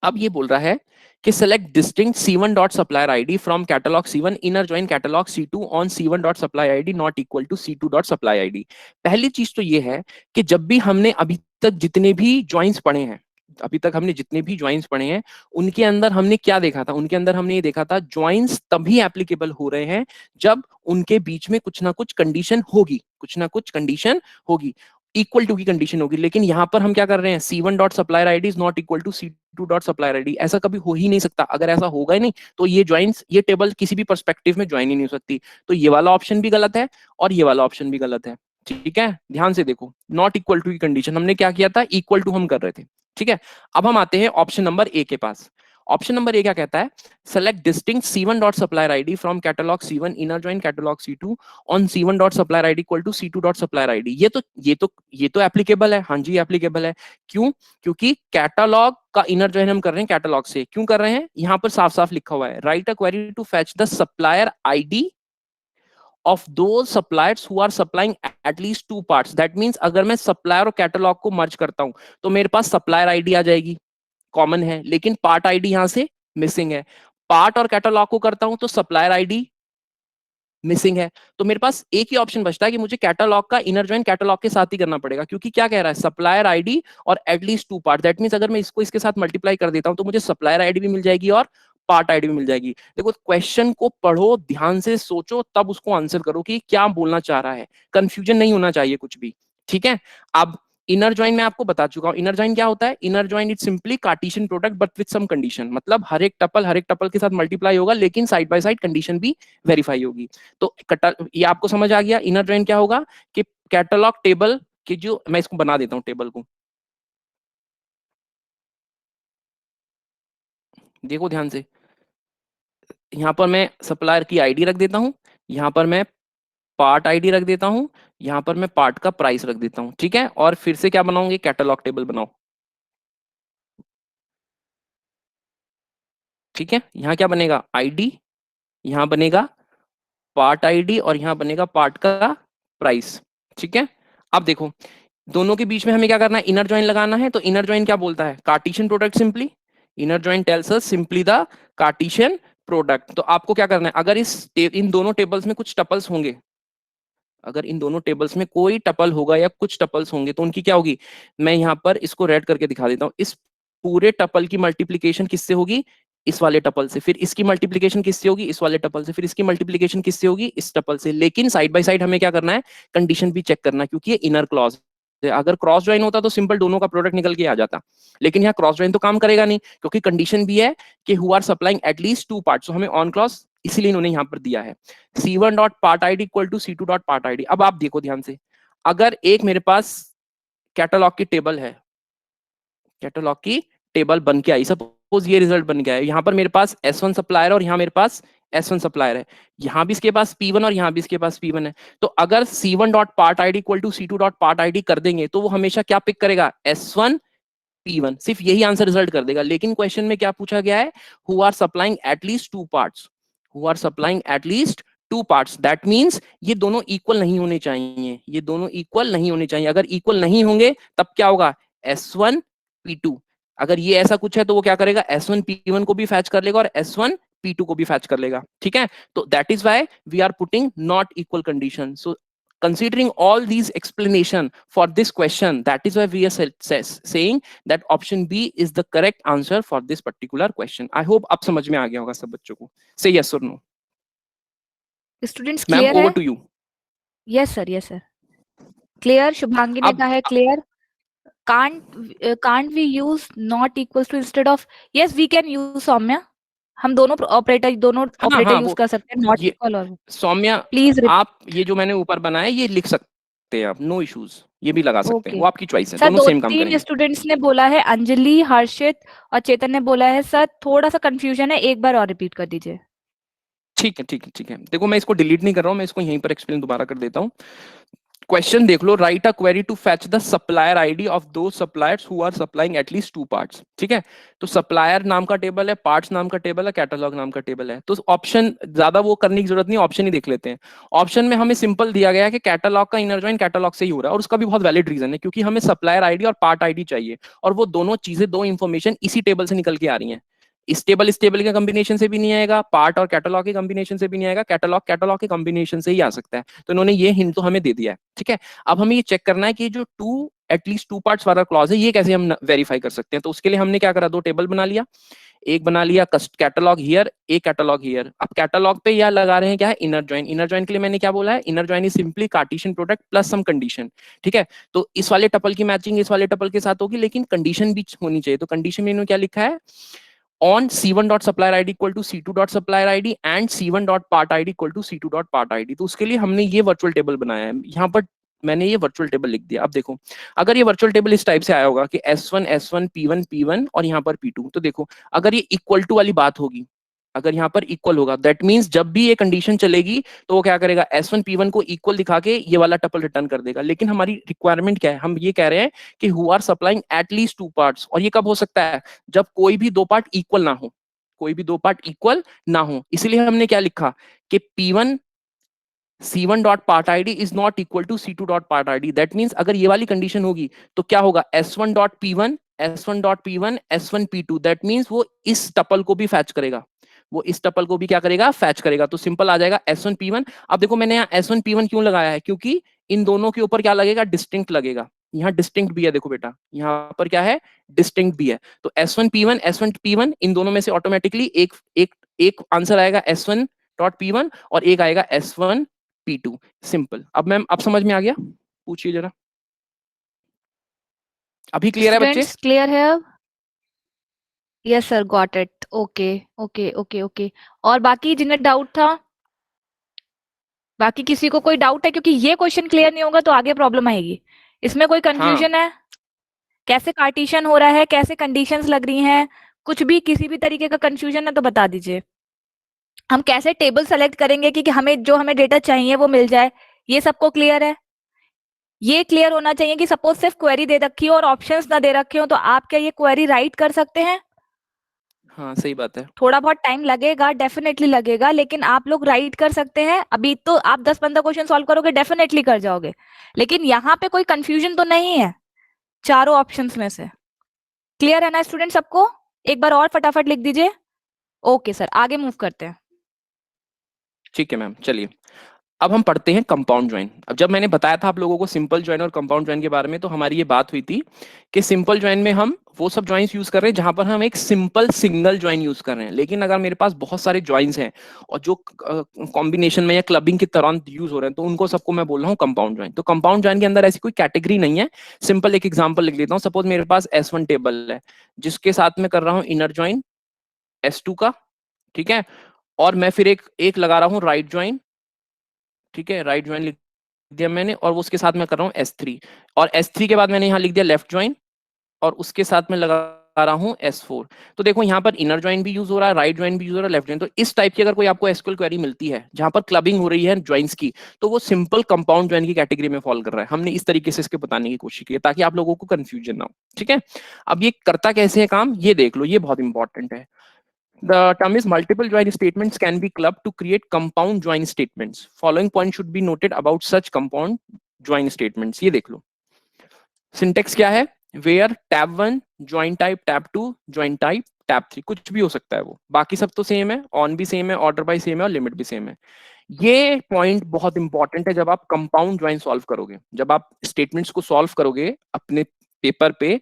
अब ये बोल रहा है कि select distinct C1 dot supplier ID from catalog C1 inner join catalog C2 on C1 dot supply ID not equal to C2 dot supply ID। पहली चीज तो ये है कि जब भी हमने अभी तक जितने भी ज्वाइंस पढ़े हैं, अभी तक हमने जितने भी ज्वाइंस पढ़े हैं, उनके अंदर हमने क्या देखा था? उनके अंदर हमने ये देखा था ज्वाइंस तभी एप्लीकेबल हो रहे हैं जब उनके बीच में कुछ ना कुछ कंडीशन होगी, कुछ ना कुछ कंडीशन होगी, इक्वल टू की कंडीशन होगी। लेकिन यहां पर हम क्या कर रहे हैं? C1 dot supplier ID is not equal to C2 dot supplier ID. ऐसा कभी हो ही नहीं सकता। अगर ऐसा होगा ही नहीं तो ये ज्वाइंस, ये टेबल किसी भी पर्सपेक्टिव में ज्वाइन ही नहीं हो सकती। तो ये वाला ऑप्शन भी गलत है और ये वाला ऑप्शन भी गलत है, ठीक है। ध्यान से देखो, नॉट इक्वल टू की कंडीशन हमने क्या किया था? इक्वल टू हम कर रहे थे, ठीक है। अब हम आते हैं ऑप्शन नंबर ए के पास। ऑप्शन नंबर ए क्या कहता है? Select distinct C1 dot supplier ID from catalogue C1 inner join catalogue C2 on C1 dot supplier ID equal to C2 dot supplier ID. ये तो एप्लीकेबल है, हाँ जी applicable है। क्यों? क्योंकि कैटलॉग का इनर जॉइन हम कर रहे हैं कैटलॉग से। क्यों कर रहे हैं? यहां पर साफ साफ लिखा हुआ है, write a query to fetch the supplier ID of those suppliers who are supplying at least 2 parts। that means अगर मैं सप्लायर और कैटलॉग को मर्ज करता हूं तो मेरे पास सप्लायर आईडी आ जाएगी, कॉमन है, लेकिन पार्ट आईडी यहां से मिसिंग है। पार्ट और कैटलॉग को करता हूं तो सप्लायर आईडी मिसिंग है। तो मेरे पास एक ही ऑप्शन बचता है कि मुझे कैटलॉग का इनर जॉइन कैटलॉग के साथ ही करना पड़ेगा, क्योंकि क्या कह रहा है? सप्लायर आईडी और एटलीस्ट 2 पार्ट। दैट मींस अगर मैं इसको इसके साथ मल्टीप्लाई कर देता हूं तो मुझे सप्लायर आईडी भी मिल जाएगी और पार्ट आईडी भी मिल जाएगी। देखो क्वेश्चन को पढ़ो, ध्यान से सोचो, तब उसको आंसर करो कि क्या बोलना चाह रहा है। कंफ्यूजन नहीं होना चाहिए कुछ भी, ठीक है। अब इनर जॉइन मैं आपको बता चुका हूं। इनर जॉइन क्या होता है? Inner join is simply cartesian product but with some condition. मतलब हर एक टपल के साथ मल्टीप्लाई होगा, लेकिन साइड बाय साइड कंडीशन भी वेरीफाई होगी। तो ये आपको समझ आ गया। इनर जॉइन क्या होगा कि कैटलॉग टेबल की जो, मैं इसको बना देता हूं टेबल को, देखो ध्यान से। यहां पर मैं सप्लायर की आईडी रख देता हूं, यहां पर मैं पार्ट आईडी रख देता हूं, यहां पर मैं पार्ट का प्राइस रख देता हूं, ठीक है। और फिर से क्या बनाऊंगे? कैटलॉग टेबल बनाओ, ठीक है। यहां क्या बनेगा? आईडी, यहां बनेगा पार्ट आईडी और यहां बनेगा पार्ट का प्राइस, ठीक है। अब देखो दोनों के बीच में हमें क्या करना है? इनर जॉइन लगाना है। तो इनर जॉइन क्या बोलता है? Cartesian product simply. Inner join tells us simply the Cartesian product. तो आपको क्या करना है? अगर इन दोनों टेबल्स में कुछ टपल्स होंगे, अगर इन दोनों टेबल्स में कोई टपल होगा या कुछ टपल्स होंगे तो उनकी क्या होगी? मैं यहां पर इसको रेड करके दिखा देता हूं। इस पूरे टपल की मल्टीप्लीकेशन किससे होगी? इस वाले टपल से। फिर इसकी मल्टीप्लीकेशन किससे होगी? इस वाले टपल से। फिर इसकी मल्टीप्लीकेशन किससे होगी? इस टपल से। लेकिन साइड बाय साइड हमें क्या करना है? कंडीशन भी चेक करना है, क्योंकि ये इनर क्लॉज है। अगर क्रॉस ज्वाइन होता तो सिंपल दोनों का प्रोडक्ट निकल के आ जाता, लेकिन यहाँ क्रॉस ज्वाइन तो काम करेगा नहीं, क्योंकि कंडीशन भी है कि who are supplying at least 2 parts. तो हमें ऑन क्लॉज इसीलिए इन्होंने यहाँ पर दिया है C1 dot part ID equal to C2 dot part ID. अब आप देखो ध्यान से, अगर एक मेरे पास कैटलॉग की टेबल है, कैटलॉग की टेबल बन के आई, सपोज ये रिजल्ट बन गया है, यहाँ पर मेरे पास S1 सप्लायर और यहाँ मेरे पास S1 सप्लायर है, यहाँ भी इसके पास P1 और यहाँ भी इसके पास P1 है। तो अगर C1 dot part ID equal to C2 dot part ID कर देंगे तो वो हमेशा क्या पिक करेगा? S1 P1, सिर्फ यही आंसर रिजल्ट कर देगा। लेकिन क्वेश्चन में क्या पूछा गया है? Who are supplying at least 2 parts, who are supplying at least 2 parts. That means ये दोनों इक्वल नहीं होने चाहिए, ये दोनों इक्वल नहीं होने चाहिए। अगर इक्वल नहीं होंगे तब क्या होगा? S1 P2। अगर ये ऐसा कुछ है तो वो क्या करेगा? S1 P1 को भी फैच कर लेगा और S1 P2 को भी फैच कर लेगा, ठीक है। तो that is why we are putting not equal condition. So considering all these explanation for this question, that is why we are saying that option B is the correct answer for this particular question. I hope अब समझ में आ गया होगा सब बच्चों को। Say yes or no. Students Ma'am, clear over है? to you. Yes sir, yes sir, clear. Shubhangi ने अब कहा है clear. can't we use not equals to instead of? yes we can use Saumya. हम दोनों ऑपरेटर हाँ यूज वो कर सकते हैं, नॉट ये इक्वल और सौम्या, प्लीज। आप ये जो मैंने ऊपर बनाया ये लिख सकते हैं आप, नो इश्यूज। ये भी लगा सकते हैं, Okay. वो आपकी चॉइस है, सर दोनों दो सेम काम तीन करेंगे। स्टूडेंट्स ने बोला है, अंजलि, हर्षित और चेतन ने बोला है सर थोड़ा सा कंफ्यूजन है, एक बार और रिपीट कर दीजिए। ठीक है ठीक है ठीक है, देखो मैं इसको डिलीट नहीं कर रहा हूँ, मैं इसको यहीं पर एक्सप्लेन दोबारा कर देता हूँ। क्वेश्चन देख लो, right a query to fetch the supplier ID of दो suppliers who are supplying at least 2 parts. ठीक है, तो सप्लायर नाम का टेबल है, पार्ट्स नाम का टेबल है, कैटलॉग नाम का टेबल है। तो ऑप्शन ज्यादा वो करने की जरूरत नहीं, ऑप्शन ही देख लेते हैं। ऑप्शन में हमें सिंपल दिया गया है कि कैटलॉग का इनर जॉइन कैटलॉग से ही हो रहा है, और उसका भी बहुत वैलिड रीजन है, क्योंकि हमें सप्लायर आईडी और पार्ट आईडी चाहिए, और वो दोनों चीजें, दो इंफॉर्मेशन इसी टेबल से निकल के आ रही हैं। इस टेबल के कॉम्बिनेशन से भी नहीं आएगा, पार्ट और कैटलॉग के कॉम्बिनेशन से भी नहीं आएगा, कैटलॉग के कॉम्बिनेशन से ही आ सकता है। तो इन्होंने ये हिंट तो हमें दे दिया है। ठीक है, अब हमें ये चेक करना है कि जो एटलीस्ट 2 पार्ट्स वाला क्लॉज है, ये कैसे हम वेरीफाई कर सकते हैं। तो उसके लिए हमने क्या करा, 2 टेबल बना लिया, एक बना लिया कैटलॉग हियर, एक कैटलॉग हियर। अब कैटलॉग पे यह लगा रहे हैं क्या है, इनर जॉइन। इनर जॉइन के लिए मैंने क्या बोला है, inner join is simply cartesian product plus some condition. ठीक है, तो इस वाले टपल की मैचिंग इस वाले टपल के साथ होगी, लेकिन कंडीशन भी होनी चाहिए। तो कंडीशन में इन्होंने क्या लिखा है, on c1.supplier id equal to c2.supplier id and c1.part id equal to c2.part id। तो उसके लिए हमने ये वर्चुअल टेबल बनाया है, यहाँ पर मैंने ये वर्चुअल टेबल लिख दिया। अब देखो, अगर ये वर्चुअल टेबल इस टाइप से आया होगा कि S1 P1 P1 और यहाँ पर P2, तो देखो अगर ये इक्वल टू वाली बात होगी, अगर यहाँ पर इक्वल होगा, दैट मींस जब भी ये कंडीशन चलेगी तो वो क्या करेगा, S1 P1 को इक्वल दिखा के ये वाला टपल रिटर्न कर देगा। लेकिन हमारी रिक्वायरमेंट क्या है, हम ये कह रहे हैं कि who are supplying at least 2 parts, और ये कब हो सकता है, जब कोई भी 2 पार्ट इक्वल ना हो, कोई भी 2 पार्ट इक्वल ना हो। इसलिए हमने क्या लिखा कि P1 C1 dot part ID is not equal to C2 dot part ID. That means अगर ये वाली कंडीशन होगी तो क्या होगा, S1 dot P1 S1 dot P1 S1 P2। That means वो इस टपल को भी फैच करेगा, वो इस टपल को भी क्या करेगा, फैच करेगा। तो सिंपल आ जाएगा S1 P1। अब देखो मैंने यहाँ S1 P1 क्यों लगाया है, क्योंकि इन दोनों के ऊपर क्या लगेगा, डिस्टिंक्ट लगेगा। यहाँ डिस्टिंक्ट भी है, देखो बेटा यहाँ पर क्या है, डिस्टिंक्ट भी है। तो S1 P1 इन दोनों में से ऑटोमेटिकली एक एक एक आंसर आएगा S1 डॉट P1 और एक आएगा S1 P2। सिंपल। अब मैम अब समझ में आ गया, पूछिए जरा, अभी क्लियर है बच्चे? स्टूडेंट्स क्लियर है अब? Yes sir, got it. Okay okay okay okay. और बाकी जिन्हें डाउट था, बाकी किसी को कोई डाउट है? क्योंकि ये क्वेश्चन क्लियर नहीं होगा तो आगे प्रॉब्लम आएगी। इसमें कोई कंफ्यूजन है, कैसे कार्टेशियन हो रहा है, कैसे कंडीशंस लग रही हैं, कुछ भी किसी भी तरीके का कंफ्यूजन है तो बता दीजिए। हम कैसे टेबल सेलेक्ट करेंगे कि हमें जो हमें डेटा चाहिए वो मिल जाए, ये सबको क्लियर है? ये क्लियर होना चाहिए कि सपोज सिर्फ क्वेरी दे रखी हो और ऑप्शंस ना दे रखे हो तो आप क्या ये क्वेरी राइट कर सकते हैं? हाँ सही बात है। थोड़ा बहुत टाइम लगेगा, डेफिनेटली लगेगा, लेकिन आप लोग राइट कर सकते हैं। अभी तो आप 10-15 क्वेश्चन सॉल्व करोगे, डेफिनेटली कर जाओगे। लेकिन यहाँ पे कोई कंफ्यूजन तो नहीं है चारों ऑप्शंस में से? क्लियर है ना स्टूडेंट सबको? एक बार और फटाफट लिख दीजिए। ओके सर, आगे मूव करते हैं। ठीक है मैम, चलिए अब हम पढ़ते हैं कंपाउंड ज्वाइन। अब जब मैंने बताया था आप लोगों को सिंपल ज्वाइन और कंपाउंड ज्वाइन के बारे में, तो हमारी ये बात हुई थी कि सिंपल ज्वाइन में हम वो सब ज्वाइंस यूज कर रहे हैं जहां पर हम एक सिंपल सिंगल ज्वाइन यूज कर रहे हैं। लेकिन अगर मेरे पास बहुत सारे ज्वाइंस हैं और जो कॉम्बिनेशन में या क्लबिंग के दौरान यूज हो रहे हैं, तो उनको सबको मैं बोल रहा हूँ कंपाउंड ज्वाइन। तो कंपाउंड ज्वाइन के अंदर ऐसी कोई कैटेगरी नहीं है। सिंपल एक एग्जाम्पल लिख लेता हूँ। सपोज मेरे पास S1 टेबल है जिसके साथ में कर रहा हूँ इनर ज्वाइन S2 का, ठीक है, और मैं फिर एक लगा रहा हूँ राइट ज्वाइन, ठीक है, राइट ज्वाइन लिख दिया मैंने, और वो उसके साथ मैं कर रहा हूँ S3, और S3 के बाद मैंने यहाँ लिख दिया लेफ्ट ज्वाइन, और उसके साथ में लगा रहा हूँ S4। तो देखो यहाँ पर इनर ज्वाइन भी यूज हो रहा है, राइट ज्वाइन भी यूज हो रहा है, लेफ्ट ज्वाइन। तो इस टाइप की अगर कोई आपको एसक्यूएल क्वेरी मिलती है जहां पर क्लबिंग हो रही है ज्वाइंस की, तो वो सिंपल कंपाउंड ज्वाइन की कैटेगरी में फॉल कर रहा है। हमने इस तरीके से इसके बताने की कोशिश की है ताकि आप लोगों को कंफ्यूजन ना हो। ठीक है, अब ये करता कैसे है काम, ये देख लो, ये बहुत इंपॉर्टेंट है। The term is multiple join statements can be clubbed to create compound join statements. Following point should be noted about such compound join statements. ये देख लो, सिंटेक्स क्या है, where tab 1 join type tab 2 join type tab 3, कुछ भी हो सकता है वो, बाकी सब तो सेम है, ऑन भी सेम है, ऑर्डर बाय सेम है, और लिमिट भी सेम है। ये पॉइंट बहुत इंपॉर्टेंट है जब आप कंपाउंड ज्वाइन सॉल्व करोगे, जब आप स्टेटमेंट्स को सॉल्व करोगे अपने पेपर पे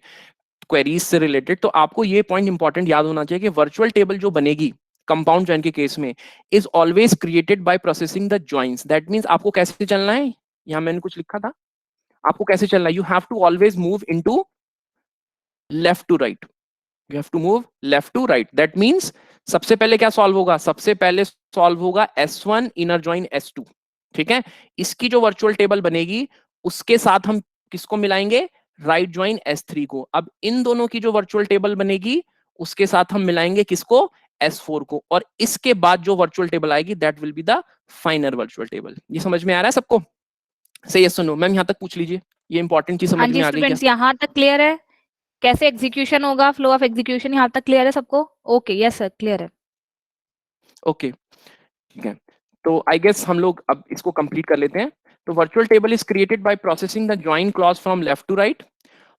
क्वेरीज से रिलेटेड, तो आपको ये पॉइंट इंपॉर्टेंट याद होना चाहिए कि वर्चुअल टेबल जो बनेगी कंपाउंड ज्वाइन के केस में is always created by processing the joins. That means आपको कैसे चलना है, यहां मैंने कुछ लिखा था, आपको कैसे चलना है, you have to always move into left to right, you have to move left to right. That means सबसे पहले क्या सॉल्व होगा, सबसे पहले सॉल्व होगा S1 इनर ज्वाइन S2, ठीक है। इसकी जो वर्चुअल टेबल बनेगी उसके साथ हम किसको मिलाएंगे, राइट ज्वाइन S3 को। अब इन दोनों की जो वर्चुअल टेबल बनेगी उसके साथ हम मिलाएंगे किसको, S4 को, और इसके बाद जो वर्चुअल टेबल आएगी that will be the final virtual table. ये समझ में आ रहा है सबको? से यस सुनो मैम, यहां तक पूछ लीजिए, ये इंपॉर्टेंट चीज हाँ समझ जी में आ गई क्या? स्टूडेंट्स, यहाँ तक क्लियर है? कैसे एग्जीक्यूशन होगा, फ्लो ऑफ एग्जीक्यूशन यहाँ तक क्लियर है सबको? ओके यस सर क्लियर है। ओके ठीक है, तो आई गेस हम लोग अब इसको कंप्लीट कर लेते हैं। तो virtual table is created by processing the join clause from left to right.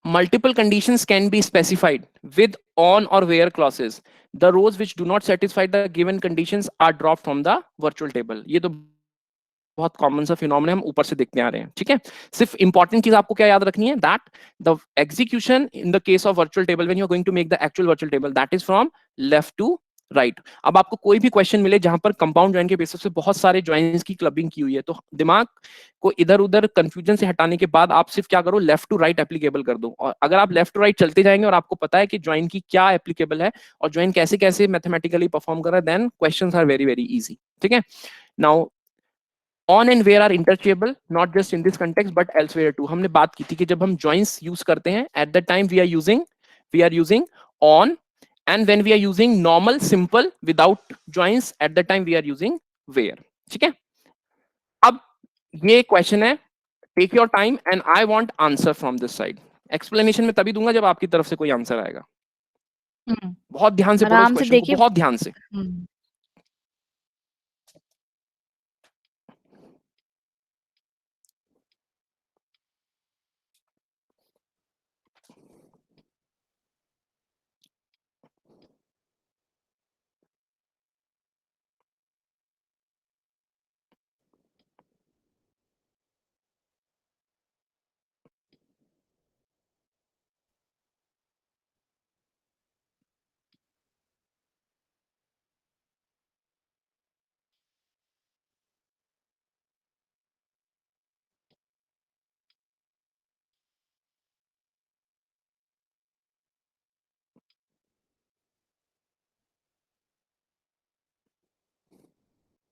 Multiple conditions can be specified with on or where clauses. The rows which do not satisfy the given conditions are dropped from the virtual table. ये तो बहुत common सा phenomena हम ऊपर से देखते आ रहे हैं, ठीक है। सिर्फ इंपॉर्टेंट चीज आपको क्या याद रखनी है, that the execution in the case of virtual table when you are going to make the actual virtual table that is from left to right. अब आपको कोई भी क्वेश्चन मिले जहां पर कंपाउंड ज्वाइन के बेसिस पे बहुत सारे ज्वाइंस की क्लबिंग की हुई है, तो दिमाग को इधर उधर कंफ्यूजन से हटाने के बाद आप सिर्फ क्या करो, लेफ्ट टू राइट एप्लीकेबल कर दो। और अगर आप लेफ्ट टू राइट चलते जाएंगे और आपको पता है कि ज्वाइन की क्या एप्लीकेबल है और ज्वाइन कैसे कैसे मैथमेटिकली परफॉर्म कर रहा है, then questions are very very easy, ठीक है। Now on and where are interchangeable not just in this context but elsewhere too। हमने बात की थी कि जब हम joins use करते हैं at that time we are using on, and when we are using normal simple without joins at that time we are using where, ठीक है। अब ये क्वेश्चन है, take your time and I want answer from this side. Explanation में तभी दूंगा जब आपकी तरफ से कोई आंसर आएगा। बहुत ध्यान से पढ़ो इस आराम से क्वेश्चन को, देखिए। बहुत ध्यान से।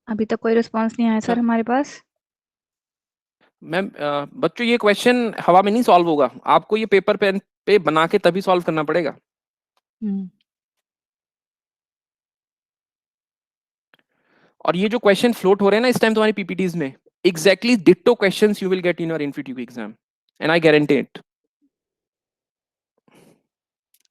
अभी तक कोई रिस्पांस नहीं आया सर हमारे पास। मैम बच्चों ये क्वेश्चन हवा में नहीं सॉल्व होगा, आपको ये पेपर पेन पे बना के तभी सॉल्व करना पड़ेगा। और ये जो क्वेश्चन फ्लोट हो रहे हैं ना इस टाइम तुम्हारी पीपीटीज में, exactly ditto questions you will get in your InfyTQ exam, and I guarantee it.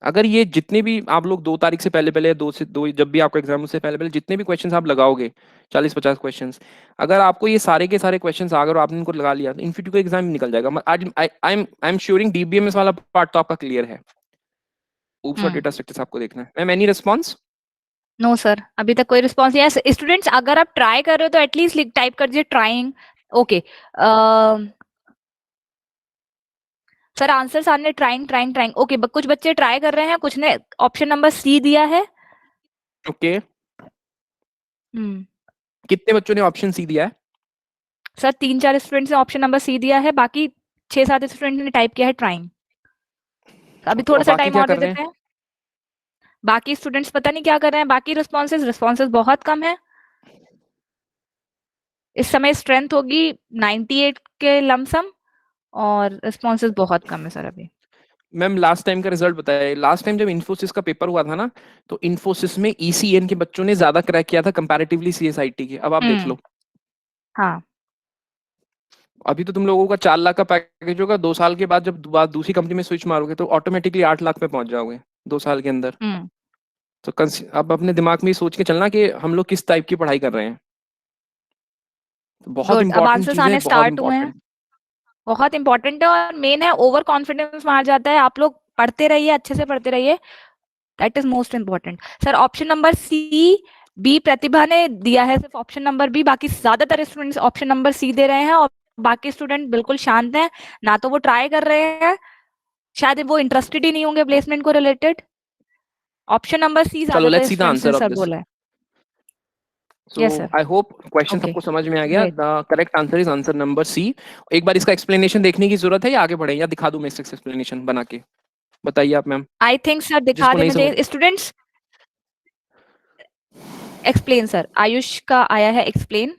अगर ये जितने भी आप लोग 2 तारीख से पहले पहले, 2 से 2 जब भी आपका एग्जाम उससे पहले पहले जितने भी क्वेश्चंस आप लगाओगे 40-50 क्वेश्चंस, अगर आपको ये सारे के सारे क्वेश्चंस अगर आपने इनको लगा लिया तो इनफिट्यूक का एग्जाम निकल जाएगा। आई एम श्योरिंग डीबीएमएस वाला पार्ट तो आपका क्लियर है, ऊप्स और डेटा स्ट्रक्चर्स आपको देखना है। Ma'am any response? No sir अभी तक कोई रिस्पांस नहीं है। स्टूडेंट्स अगर आप ट्राई कर रहे हो तो एटलीस्ट टाइप कर दीजिए ट्राइंग। ओके सर आंसर सामने ट्राइंग ट्राइंग ट्राइंग। ओके कुछ बच्चे ट्राई कर रहे हैं, कुछ ने ऑप्शन नंबर सी दिया है। ओके कितने बच्चों ने ऑप्शन सी दिया है? सर 3-4 स्टूडेंट्स ने ऑप्शन नंबर सी दिया है, बाकी 6-7 स्टूडेंट ने टाइप किया है ट्राइंग। अभी तो थोड़ा सा बाकी टाइम क्या और दे कर रहे देते हैं। बाकी स्टूडेंट्स पता नहीं क्या कर रहे हैं। बाकी रिस्पॉन्सेज बहुत कम है इस समय। स्ट्रेंथ होगी 98 के लमसम और रिस्पॉन्सेज बहुत कम है सर अभी। मैम लास्ट टाइम का रिजल्ट बताया, लास्ट टाइम जब इन्फोसिस का पेपर हुआ था ना, तो इन्फोसिस में ईसीएन के बच्चों ने ज्यादा क्रैक किया था कंपैरेटिवली सीएसआईटी के। अब आप देख लो, हाँ अभी तो तुम लोगों का 4 लाख का पैकेज होगा, 2 साल के बाद जब दूसरी कंपनी में स्विच मारोगे तो ऑटोमेटिकली 8 लाख पे पहुंच जाओगे 2 साल के अंदर। तो अब अपने दिमाग में सोच के चलना कि हम लोग किस टाइप की पढ़ाई कर रहे हैं। तो बहुत अब इंपॉर्टेंट आंसर्स चीज है, आने बहुत स्टार्ट हुए हैं। इंपॉर्टेंट। बहुत इंपॉर्टेंट है और मेन है ओवर कॉन्फिडेंस मार जाता है। आप लोग पढ़ते रहिए, अच्छे से पढ़ते रहिए, that is most important. Sir option number C B Pratibha ने दिया है, सिर्फ ऑप्शन नंबर बी। बाकी ज्यादातर स्टूडेंट्स ऑप्शन नंबर सी दे रहे हैं और बाकी स्टूडेंट बिल्कुल शांत हैं, ना तो वो ट्राई कर रहे हैं, शायद वो इंटरेस्टेड ही नहीं होंगे प्लेसमेंट को रिलेटेड। ऑप्शन नंबर सी चलो लेट्स सी द स्टूडेंट्स ने आंसर ऑफ सर दिस। बोला है। So Yes, sir. I hope question Okay. सबको समझ में आ गया। Great. The correct answer is answer number C. एक बार इसका एक्सप्लेनेशन देखने की जरूरत है या आगे बढ़े, या दिखा दूं मैं इसका एक्सप्लेनेशन बना के? बताइए आप मैम। आई थिंक सर दिखा जिसको दे नहीं मुझे। समझ, स्टूडेंट्स एक्सप्लेन सर, आयुष का आया है एक्सप्लेन।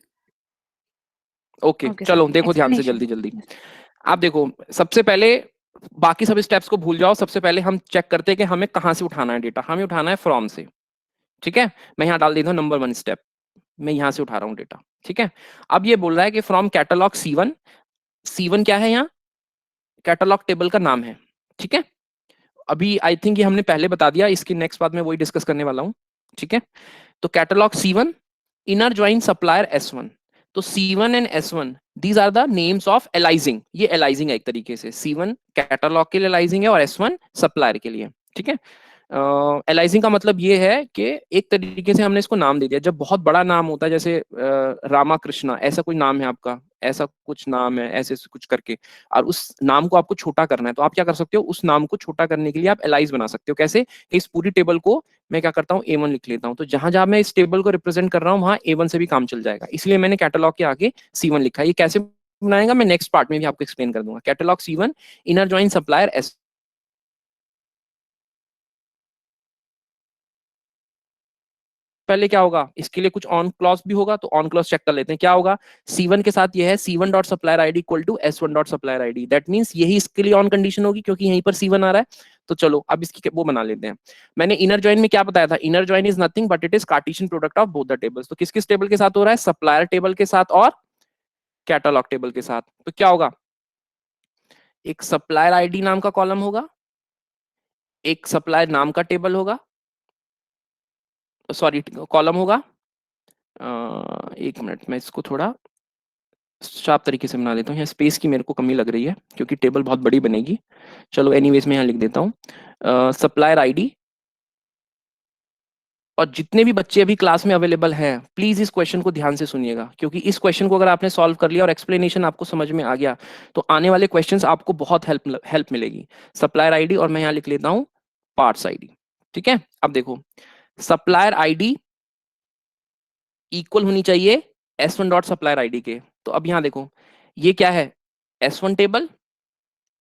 ओके Okay, चलो sir. देखो ध्यान से Explanation. जल्दी जल्दी। आप देखो, सबसे पहले बाकी सब स्टेप्स को भूल जाओ, सबसे पहले हम चेक करते हैं कि हमें कहां से उठाना है डेटा। हमें उठाना है फ्रॉम से, ठीक है। मैं यहाँ डाल देता हूँ नंबर 1 स्टेप, मैं यहाँ से उठा रहा हूँ डेटा, ठीक है। अब ये बोल रहा है कि फ्रॉम कैटलॉग C1, C1 क्या है यहाँ, कैटलॉग टेबल का नाम है, ठीक है। अभी आई थिंक ये हमने पहले बता दिया, इसकी नेक्स्ट बात मैं वही डिस्कस करने वाला हूँ, ठीक है। तो catalogue C1 inner join supplier S1, तो C1 and S1 these are the names of aliasing. ये एलाइजिंग है एक तरीके से, C1 कैटलॉग के लिए एलाइजिंग है और S1 सप्लायर के लिए, ठीक है। एलाइजिंग का मतलब ये है कि एक तरीके से हमने इसको नाम दे दिया। जब बहुत बड़ा नाम होता है, जैसे रामा कृष्णा ऐसा कोई नाम है आपका, ऐसा कुछ नाम है ऐसे कुछ करके, और उस नाम को आपको छोटा करना है, तो आप क्या कर सकते हो, उस नाम को छोटा करने के लिए आप एलाइज बना सकते हो। कैसे कि इस पूरी टेबल को मैं क्या करता हूँ, A1 लिख लेता हूँ, तो जहां जहां मैं इस टेबल को रिप्रेजेंट कर रहा हूँ वहां A1 से भी काम चल जाएगा, इसलिए मैंने कैटलॉग के आगे C1 लिखा है। ये कैसे बनाएगा मैं नेक्स्ट पार्ट में भी आपको एक्सप्लेन कर दूंगा। Catalogue C1 inner join supplier S, पहले क्या होगा, इसके लिए कुछ ऑन क्लॉज भी होगा, तो ऑन क्लॉज चेक कर लेते हैं क्या होगा। C1 के साथ ये है C1 dot supplier ID equal to S1 dot supplier ID, that means यही इसके लिए ऑन कंडीशन होगी क्योंकि यहीं पर C1 आ रहा है। तो चलो अब इसकी वो बना लेते हैं। मैंने इनर ज्वाइन में क्या बताया था, inner join is nothing but it is Cartesian product of both the tables. तो किस किस टेबल के साथ हो रहा है, सप्लायर टेबल के साथ और कैटलॉग टेबल के साथ। तो क्या होगा, एक सप्लायर आईडी नाम का कॉलम होगा, एक सप्लायर नाम का टेबल होगा, सॉरी कॉलम होगा। एक मिनट, मैं इसको थोड़ा शार्प तरीके से बना देता हूँ, यहाँ स्पेस की मेरे को कमी लग रही है क्योंकि टेबल बहुत बड़ी बनेगी। चलो एनीवेज मैं यहाँ लिख देता हूँ सप्लायर आईडी। और जितने भी बच्चे अभी क्लास में अवेलेबल हैं, प्लीज इस क्वेश्चन को ध्यान से सुनिएगा, क्योंकि इस क्वेश्चन को अगर आपने सॉल्व कर लिया और एक्सप्लेनेशन आपको समझ में आ गया तो आने वाले क्वेश्चंस आपको बहुत हेल्प मिलेगी। सप्लायर आईडी और मैं यहाँ लिख लेता हूँ पार्ट्स आईडी, ठीक है। अब देखो, सप्लायर आईडी इक्वल होनी चाहिए S1 डॉट सप्लायर आईडी के। तो अब यहाँ देखो, ये क्या है, S1 table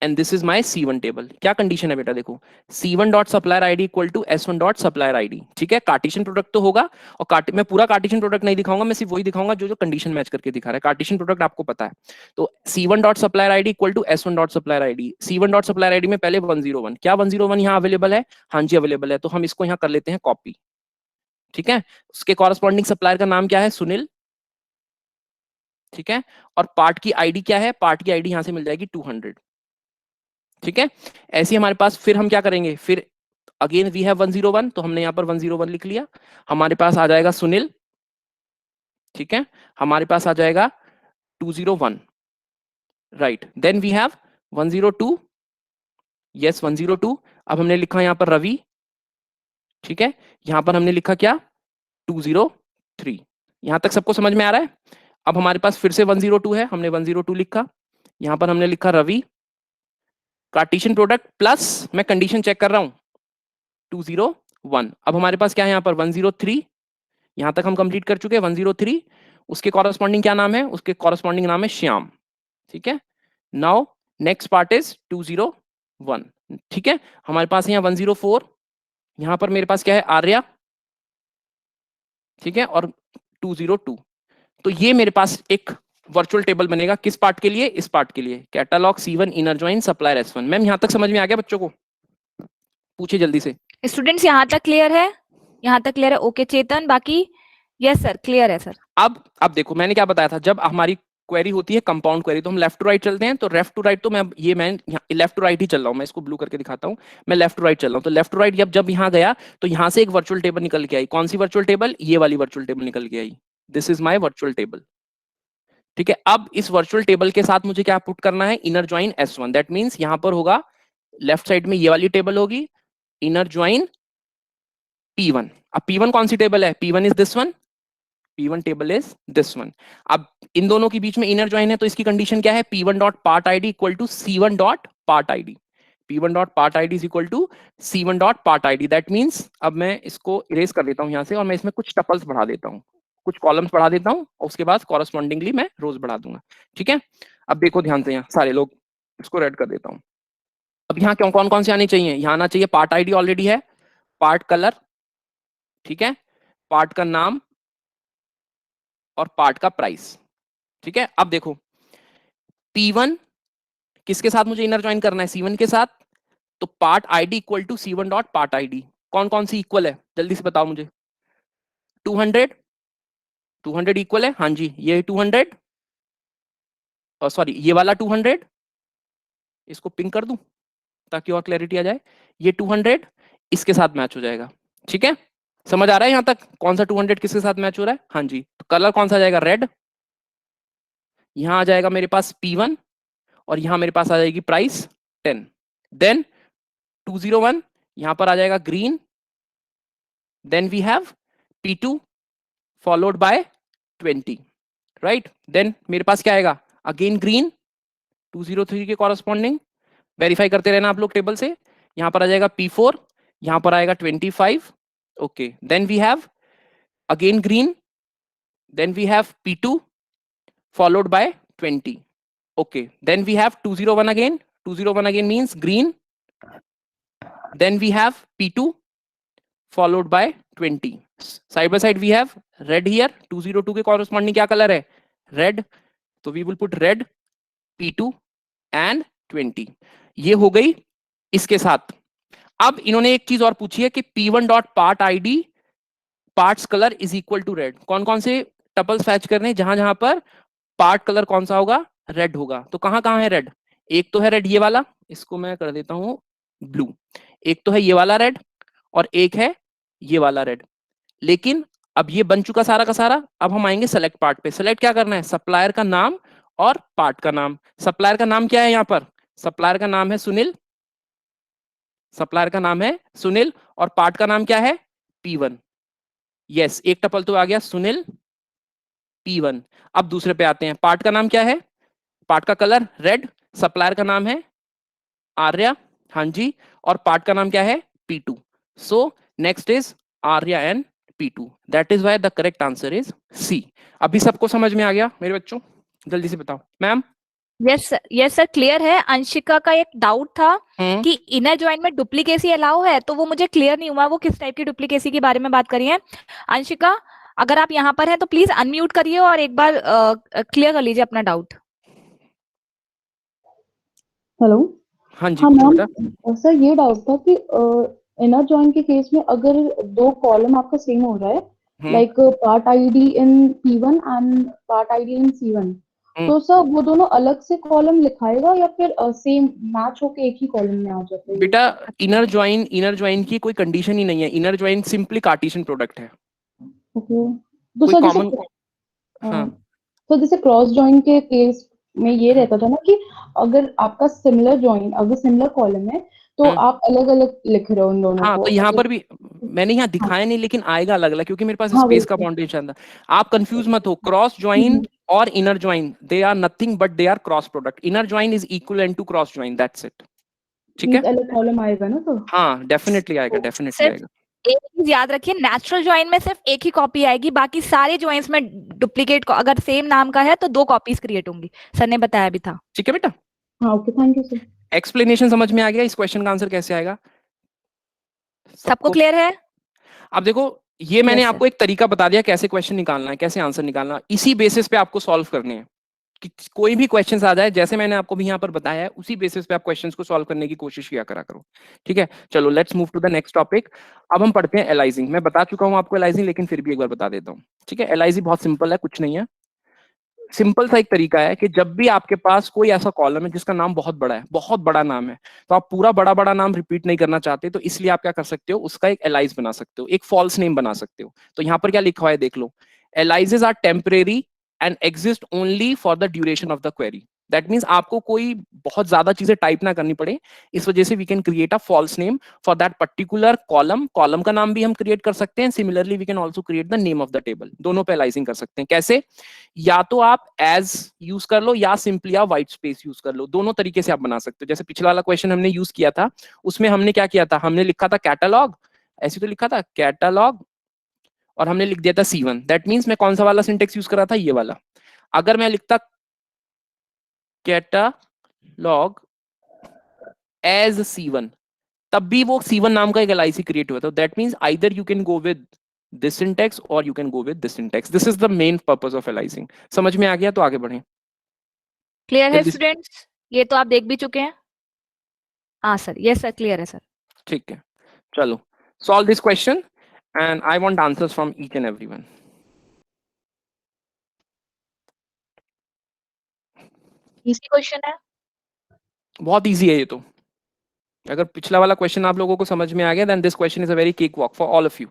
and this is my C1 table. क्या कंडीशन है बेटा, देखो C1 dot supplier ID equal to S1 dot supplier ID, ठीक है। कार्टेशियन प्रोडक्ट तो होगा, और मैं पूरा कार्टेशियन प्रोडक्ट नहीं दिखाऊंगा, मैं सिर्फ वही दिखाऊंगा जो जो कंडीशन मैच करके दिखा रहा है। कार्टेशियन प्रोडक्ट आपको पता है। तो C1 dot supplier ID equal to S1 dot supplier ID. C1 dot supplier ID में पहले 101, क्या 101 यहाँ अवेलेबल है, हाँ जी अवेलेबल है, तो हम इसको यहाँ कर लेते हैं कॉपी, ठीक है। उसके कॉरेस्पॉन्डिंग सप्लायर का नाम क्या है, सुनील, ठीक है। और पार्ट की आईडी क्या है, पार्ट की आईडी यहां से मिल जाएगी 200, ठीक है। ऐसे हमारे पास फिर हम क्या करेंगे, फिर अगेन वी हैव 101, तो हमने यहाँ पर 101 लिख लिया। हमारे पास आ जाएगा सुनील, ठीक है। हमारे पास आ जाएगा 201, right. Then we have 102, yes 102। अब हमने लिखा यहाँ पर रवि, ठीक है। यहाँ पर हमने लिखा क्या, 203। यहां तक सबको समझ में आ रहा है। अब हमारे पास फिर से 102 है, हमने 102 लिखा, यहां पर हमने लिखा रवि, कार्टेशियन प्रोडक्ट प्लस मैं कंडीशन चेक कर रहा हूं 201। अब हमारे पास क्या है यहाँ पर 103, यहां तक हम कंप्लीट कर चुके हैं 103। उसके कॉरेस्पॉन्डिंग क्या नाम है, उसके कॉरेस्पॉन्डिंग नाम है श्याम, ठीक है। नाउ नेक्स्ट पार्ट इज 201, ठीक है। हमारे पास यहाँ 104, यहां पर मेरे पास क्या है आर्या, ठीक है, और 202। तो ये मेरे पास एक वर्चुअल टेबल बनेगा, किस पार्ट के लिए, इस पार्ट के लिए, catalogue C1 inner join supplier S1। Ma'am यहां तक समझ में आ गया बच्चों को, पूछे जल्दी से। स्टूडेंट्स यहाँ तक क्लियर है, यहाँ तक क्लियर है, ओके चेतन, बाकी यस सर क्लियर है सर। अब देखो मैंने क्या बताया था, जब हमारी क्वेरी होती है कंपाउंड क्वेरी तो हम लेफ्ट टू राइट चलते हैं। तो लेफ्ट टू राइट तो मैं लेफ्ट टू राइट ही चल रहा हूँ, मैं इसको ब्लू करके दिखाता हूँ, मैं लेफ्ट टू राइट चल रहा हूँ। तो लेफ्ट टू राइट जब यहाँ गया तो यहाँ से एक वर्चुअल टेबल निकल के आई। कौन सी वर्चुअल टेबल, ये वाली वर्चुअल टेबल निकल के आई, this is my virtual table, ठीक है। अब इस वर्चुअल टेबल के साथ मुझे क्या पुट करना है, inner join S1, that means यहां पर होगा लेफ्ट साइड में ये वाली टेबल होगी, इनर ज्वाइन P1। अब P1 कौन सी टेबल है, P1 is this one, P1 table is this one. अब इन दोनों के बीच में इनर ज्वाइन है तो इसकी कंडीशन क्या है, P1 dot part ID equal to C1 dot part ID, P1 dot part ID is equal to C1 dot part ID. That means अब मैं इसको इरेज कर देता हूं यहां से और मैं इसमें कुछ टपल्स बढ़ा देता हूं, कुछ कॉलम्स बढ़ा देता हूं और उसके बाद कॉरेस्पॉन्डिंगली मैं रोज बढ़ा दूंगा, ठीक है। अब देखो ध्यान से, यहाँ सारे लोग इसको रेड कर देता हूं। अब यहाँ क्यों कौन कौन से आने चाहिए, यहाँ आना चाहिए पार्ट आईडी ऑलरेडी है, पार्ट कलर, ठीक है, पार्ट का नाम और पार्ट का प्राइस, ठीक है। अब देखो P1 किसके साथ मुझे इनर ज्वाइन करना है? C1 के साथ। तो part ID equal to C1 dot part ID. कौन कौन सी इक्वल है जल्दी से बताओ मुझे। 200 इक्वल है, हाँ जी, ये 200, सॉरी ये वाला 200, इसको पिंग कर दूं ताकि और क्लैरिटी आ जाए। ये 200 इसके साथ मैच हो जाएगा। ठीक है, समझ आ रहा है यहां तक? कौन सा 200 किसके साथ मैच हो रहा है? हाँ जी, तो कलर कौन सा आ जाएगा? रेड। यहां आ जाएगा मेरे पास P1 और यहां मेरे पास आ जाएगी प्राइस 10। देन 201 यहां पर आ जाएगा green. Then we have P2 followed by 20, right. Then मेरे पास क्या आएगा? अगेन ग्रीन 203 के कॉरस्पॉन्डिंग। वेरीफाई करते रहना आप लोग टेबल से। यहां पर आ जाएगा P4, यहां पर आएगा 25। Okay, then we have again green, then we have P2 followed by 20. Okay, then we have 201 again. 201 again means green. Then we have P2 followed by 20. Side by side we have red here. 202 के corresponding क्या color है? Red. तो we will put red, P2 and 20. ये हो गई इसके साथ। अब इन्होंने एक चीज और पूछी है कि P1 dot part ID parts colour is equal to red. कौन कौन से टपल्स फैच करने जहां जहां पर पार्ट कलर कौन सा होगा? रेड होगा। तो कहां कहां है रेड? एक तो है रेड ये वाला, इसको मैं कर देता हूं ब्लू। एक तो है ये वाला रेड और एक है ये वाला रेड। लेकिन अब ये बन चुका सारा का सारा। अब हम आएंगे सेलेक्ट पार्ट पे। सेलेक्ट क्या करना है? सप्लायर का नाम और पार्ट का नाम। सप्लायर का नाम क्या है यहाँ पर? सप्लायर का नाम है सुनील। सप्लायर का नाम है सुनील और पार्ट का नाम क्या है? P1। यस, एक टपल तो आ गया सुनील P1। अब दूसरे पे आते हैं। पार्ट का नाम क्या है? पार्ट का कलर रेड। सप्लायर का नाम है आर्या, हाँ जी, और पार्ट का नाम क्या है? P2। So next is Arya and P2। That is why the correct answer is C। अभी सबको समझ में आ गया मेरे बच्चों? जल्दी से बताओ मैम। यस सर, क्लियर है। अंशिका का एक डाउट था कि इनर ज्वाइन में डुप्लीकेसी अलाउ है, तो वो मुझे क्लियर नहीं हुआ वो किस टाइप की डुप्लीकेसी के बारे में बात करी है। अंशिका, अगर आप यहाँ पर हैं तो प्लीज अनम्यूट करिए और एक बार क्लियर कर लीजिए अपना डाउट। हेलो। हाँ जी, हाँ पूछो मैम, बेटा। सर ये डाउट था कि इनर जॉइन के केस में अगर दो कॉलम आपका सेम हो रहा है, like part ID in P1 and part ID in C1, तो सर वो दोनों अलग से कॉलम लिखाएगा या फिर सेम मैच होके एक ही कॉलम में आ जाता है? बेटा इनर ज्वाइन की कोई कंडीशन ही नहीं है। Inner join simply cartesian product है। ओके, तो कोई सर कॉमन, हाँ तो जैसे क्रॉस जॉइन के केस में ये रहता था ना कि अगर आपका सिमिलर जॉइन, अगर सिमिलर कॉलम है तो आप अलग अलग लिख रहे हो उन दोनों हाँ, को। तो यहाँ पर भी मैंने यहाँ दिखाया नहीं, लेकिन आएगा अलग अलग क्योंकि मेरे पास हाँ, स्पेस का बाउंडेशन था। आप कंफ्यूज मत हो। क्रॉस ज्वाइन और inner join they are nothing but they are cross product. Inner join is equivalent to cross join, that's it. ठीक है, अलग कॉलम आएगा ना तो? हाँ डेफिनेटली आएगा, डेफिनेटली सिर्फ आएगा। एक चीज याद रखिए, नेचुरल ज्वाइन में सिर्फ एक ही कॉपी आएगी, बाकी सारे ज्वाइंस में डुप्लीकेट अगर सेम नाम का है तो 2 कॉपीज क्रिएट होंगी। सर ने बताया भी था। ठीक है बेटा, हाँ okay, thank you sir. Explanation समझ में आ गया? इस क्वेश्चन का आंसर कैसे आएगा? सबको क्लियर है? अब देखो, ये मैंने Yes, आपको एक तरीका बता दिया कैसे क्वेश्चन निकालना है, कैसे आंसर निकालना है। इसी बेसिस पे आपको सॉल्व करने हैं कि कोई भी क्वेश्चन आ जाए, जैसे मैंने आपको भी यहाँ पर बताया है, उसी बेसिस पे आप क्वेश्चंस को सॉल्व करने की कोशिश किया करा करो। ठीक है, चलो let's move to the next topic. अब हम पढ़ते हैं एलाइजिंग। मैं बता चुका हूँ आपको एलाइजिंग, लेकिन फिर भी एक बार बता देता हूँ। ठीक है, एलाइजिंग बहुत सिंपल है, कुछ नहीं है। सिंपल सा एक तरीका है कि जब भी आपके पास कोई ऐसा कॉलम है जिसका नाम बहुत बड़ा है, बहुत बड़ा नाम है, तो आप पूरा बड़ा बड़ा नाम रिपीट नहीं करना चाहते, तो इसलिए आप क्या कर सकते हो, उसका एक एलाइज बना सकते हो, एक फॉल्स नेम बना सकते हो। तो यहाँ पर क्या लिखा हुआ है देख लो, aliases are temporary and exist only for the duration of the query. That means आपको कोई बहुत ज्यादा चीजें टाइप ना करनी पड़े। इस वजह से we can create a false name for that particular column. Column का नाम भी हम क्रिएट कर सकते हैं। Similarly we can also create the name of the table. दोनों पे एलाइजिंग कर सकते हैं। कैसे? या तो आप एज यूज कर लो या सिंपली आप व्हाइट स्पेस यूज कर लो। दोनों तरीके से आप बना सकते हो। जैसे पिछला वाला क्वेश्चन हमने यूज किया था, उसमें हमने क्या किया था, हमने लिखा था कैटलॉग, ऐसे तो लिखा था कैटलॉग, और हमने लिख दिया था C1। दैट मीन्स मैं कौन सा वाला सिंटेक्स यूज कर रहा था, ये वाला। अगर मैं लिखता कैटलॉग एज C1, तब भी वो C1 नाम का एक एलआईसी क्रिएट हुआ था। That means either you can go with this syntax और you can go with this syntax. This is the main purpose of aliasing. समझ में आ गया? तो आगे बढ़ें। क्लियर है जल्दी से। स्टूडेंट्स? ये तो आप देख भी चुके हैं। हाँ सर, यस सर, क्लियर है सर। ठीक है, चलो solve this question and I want answers from each and everyone. Easy question है। बहुत इजी है ये तो। अगर पिछला वाला क्वेश्चन आप लोगों को समझ में आ गया, then this question is a very cake walk for all of you.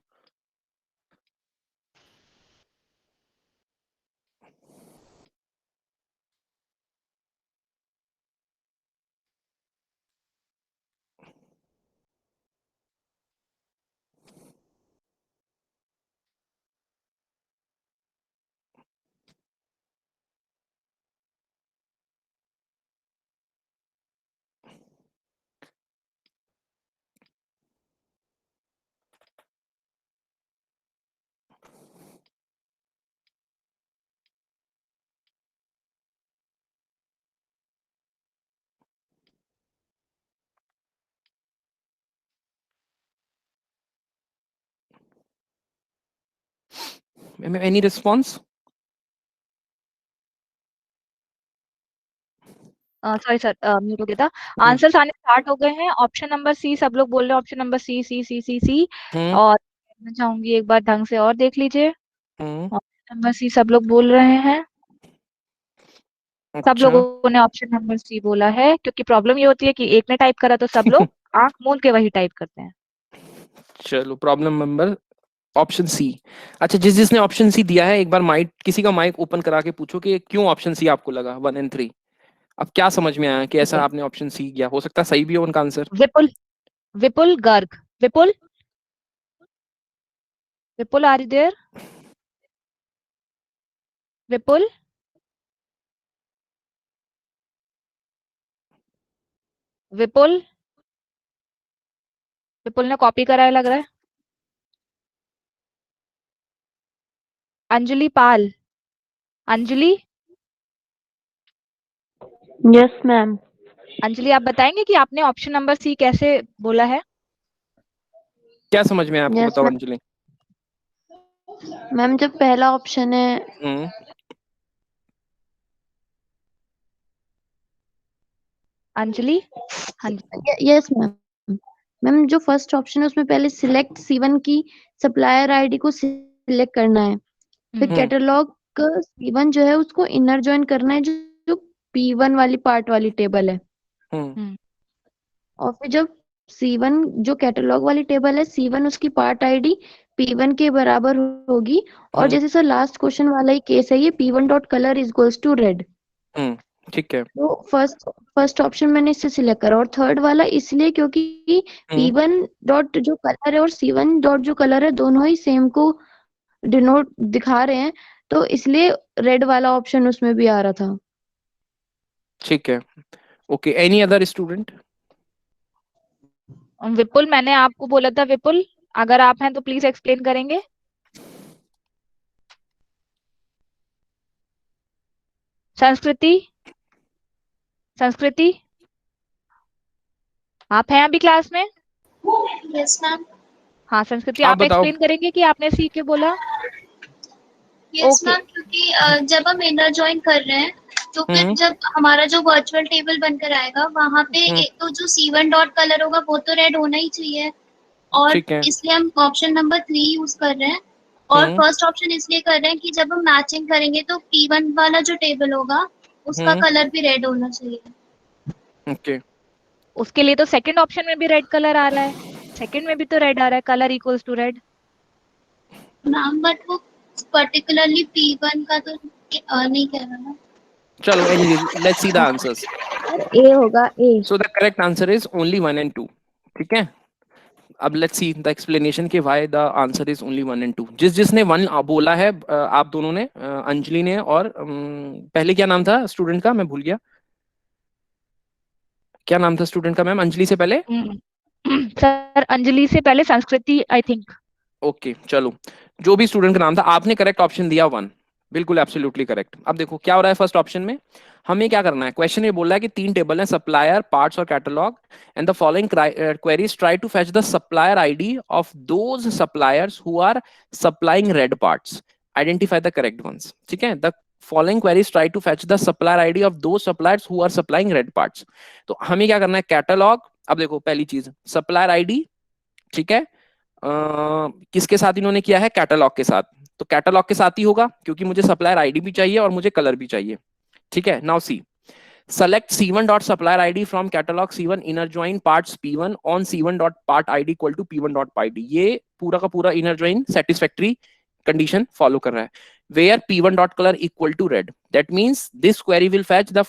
Any response? Sorry sir, mute हो गया था। आंसर्स आने स्टार्ट हो गए हैं। ऑप्शन नंबर सी, सब लोग बोल रहे हैं ऑप्शन नंबर सी सी सी सी सी। हम्म और मैं चाहूंगी एक बार ढंग से और देख लीजिए। हम्म, ऑप्शन नंबर सी सब लोग बोल रहे हैं। सब अच्छा लोगों ने ऑप्शन नंबर सी बोला है, क्योंकि प्रॉब्लम ये होती है कि एक ने टाइप करा तो सब लोग आंख मूंद के वही टाइप करते हैं। चलो प्रॉब्लम नंबर ऑप्शन सी। अच्छा, जिसने ऑप्शन सी दिया है, एक बार माइक, किसी का माइक ओपन करा के पूछो कि क्यों ऑप्शन सी आपको लगा 1 and 3। अब क्या समझ में आया कि ठीक ऐसा है। आपने ऑप्शन सी किया? हो सकता है सही भी हो उनका answer. Vipul, Vipul Garg, Vipul, Vipul are you there? Vipul, Vipul, Vipul ने कॉपी करा है लग रहा है। Anjali Pal, Anjali, yes ma'am. अंजलि आप बताएंगे कि आपने ऑप्शन नंबर सी कैसे बोला है? क्या समझ में आया आपको? यस बताओ मैम। अंजलि। मैम, जो पहला ऑप्शन है, हम्म अंजलि, हाँ जी। Yes ma'am. मैम, जो फर्स्ट ऑप्शन है उसमें पहले सिलेक्ट C1 की सप्लायर आईडी को सिलेक्ट करना है, फिर हम्म कैटलॉग C1 जो है उसको इनर ज्वाइन करना है, जो P1 वाली पार्ट वाली टेबल है। हम्म और फिर जब C1 जो कैटलॉग वाली टेबल है, C1 उसकी पार्ट आईडी P1 के बराबर होगी। और जैसे सर लास्ट क्वेश्चन वाला ही केस है, ये P1 dot colour is equals to red. Hmm, ठीक है। तो फर्स्ट ऑप्शन मैंने इससे सिलेक्ट करा, और थर्ड वाला इसलिए क्योंकि हम्म, P1 डॉट जो कलर है और C1 डॉट जो कलर है दोनों ही सेम को डिनोट दिखा रहे हैं, तो इसलिए रेड वाला ऑप्शन उसमें भी आ रहा था। ठीक है। Okay, any other student? Vipul, मैंने आपको बोला था विपुल, अगर आप हैं तो प्लीज एक्सप्लेन करेंगे। संस्कृति, संस्कृति, आप हैं अभी क्लास में? Yes ma'am. हाँ संस्कृति, आप आप बताओ। एक्सप्लेन करेंगे कि आपने सी के बोला? Yes okay. मैम, क्योंकि जब हम इनर ज्वाइन कर रहे हैं तो फिर हम्म जब हमारा जो वर्चुअल टेबल बनकर आएगा वहां पे हम्म, एक तो जो C1 डॉट कलर होगा वो तो रेड होना ही चाहिए, और ठीक है। इसलिए हम ऑप्शन नंबर 3 यूज कर रहे हैं। और हम्म फर्स्ट ऑप्शन इसलिए कर रहे हैं कि जब हम मैचिंग करेंगे तो P1 वाला जो टेबल होगा उसका हम्म, कलर भी रेड होना चाहिए। ओके। उसके लिए तो सेकंड ऑप्शन में भी रेड कलर आ रहा है, सेकंड में भी तो रेड आ रहा है, colour equals to red. Ma'am but वो पर्टिकुलरली P1 का तो नहीं कह रहा ना। चलो, anyways let's see the answers. A होगा, A. So the correct answer is only 1 and 2। ठीक है। अब लेट्स सी द एक्सप्लेनेशन के why the answer is only 1 and 2। जिसने 1 बोला है, आप दोनों ने, अंजलि ने और पहले क्या नाम था स्टूडेंट का, मैं भूल गया। क्या नाम था स्टूडेंट का मैम, अंजलि से पहले? सर अंजलि से पहले संस्कृति आई थिंक। ओके, चलो, जो भी स्टूडेंट का नाम था, आपने करेक्ट ऑप्शन दिया 1। बिल्कुल एब्सोल्युटली करेक्ट। अब देखो क्या हो रहा है फर्स्ट ऑप्शन में। हमें क्या करना है, क्वेश्चन ये बोल रहा है कि 3 टेबल है, सप्लायर, पार्ट्स और catalog, and the following queries try to fetch the supplier ID of those suppliers who are supplying red parts, identify the correct ones. ठीक है। The following queries try to fetch the supplier ID of those suppliers who are supplying red parts. तो हमें क्या करना है, catalogue. अब देखो पहली चीज सप्लायर आईडी, ठीक है, किसके साथ इन्होंने किया है, कैटलॉग के साथ. तो कैटलॉग के साथ ही होगा क्योंकि मुझे सप्लायर आईडी भी चाहिए और मुझे कलर भी चाहिए. ठीक है. Now see, select c1 dot supplier id from catalog c1 inner join parts p1 on c1 dot part id equal to p1 dot id. ये पूरा का पूरा inner join satisfactory condition follow कर रहा है. Where p1 dot color equal to red, that means this query will fetch the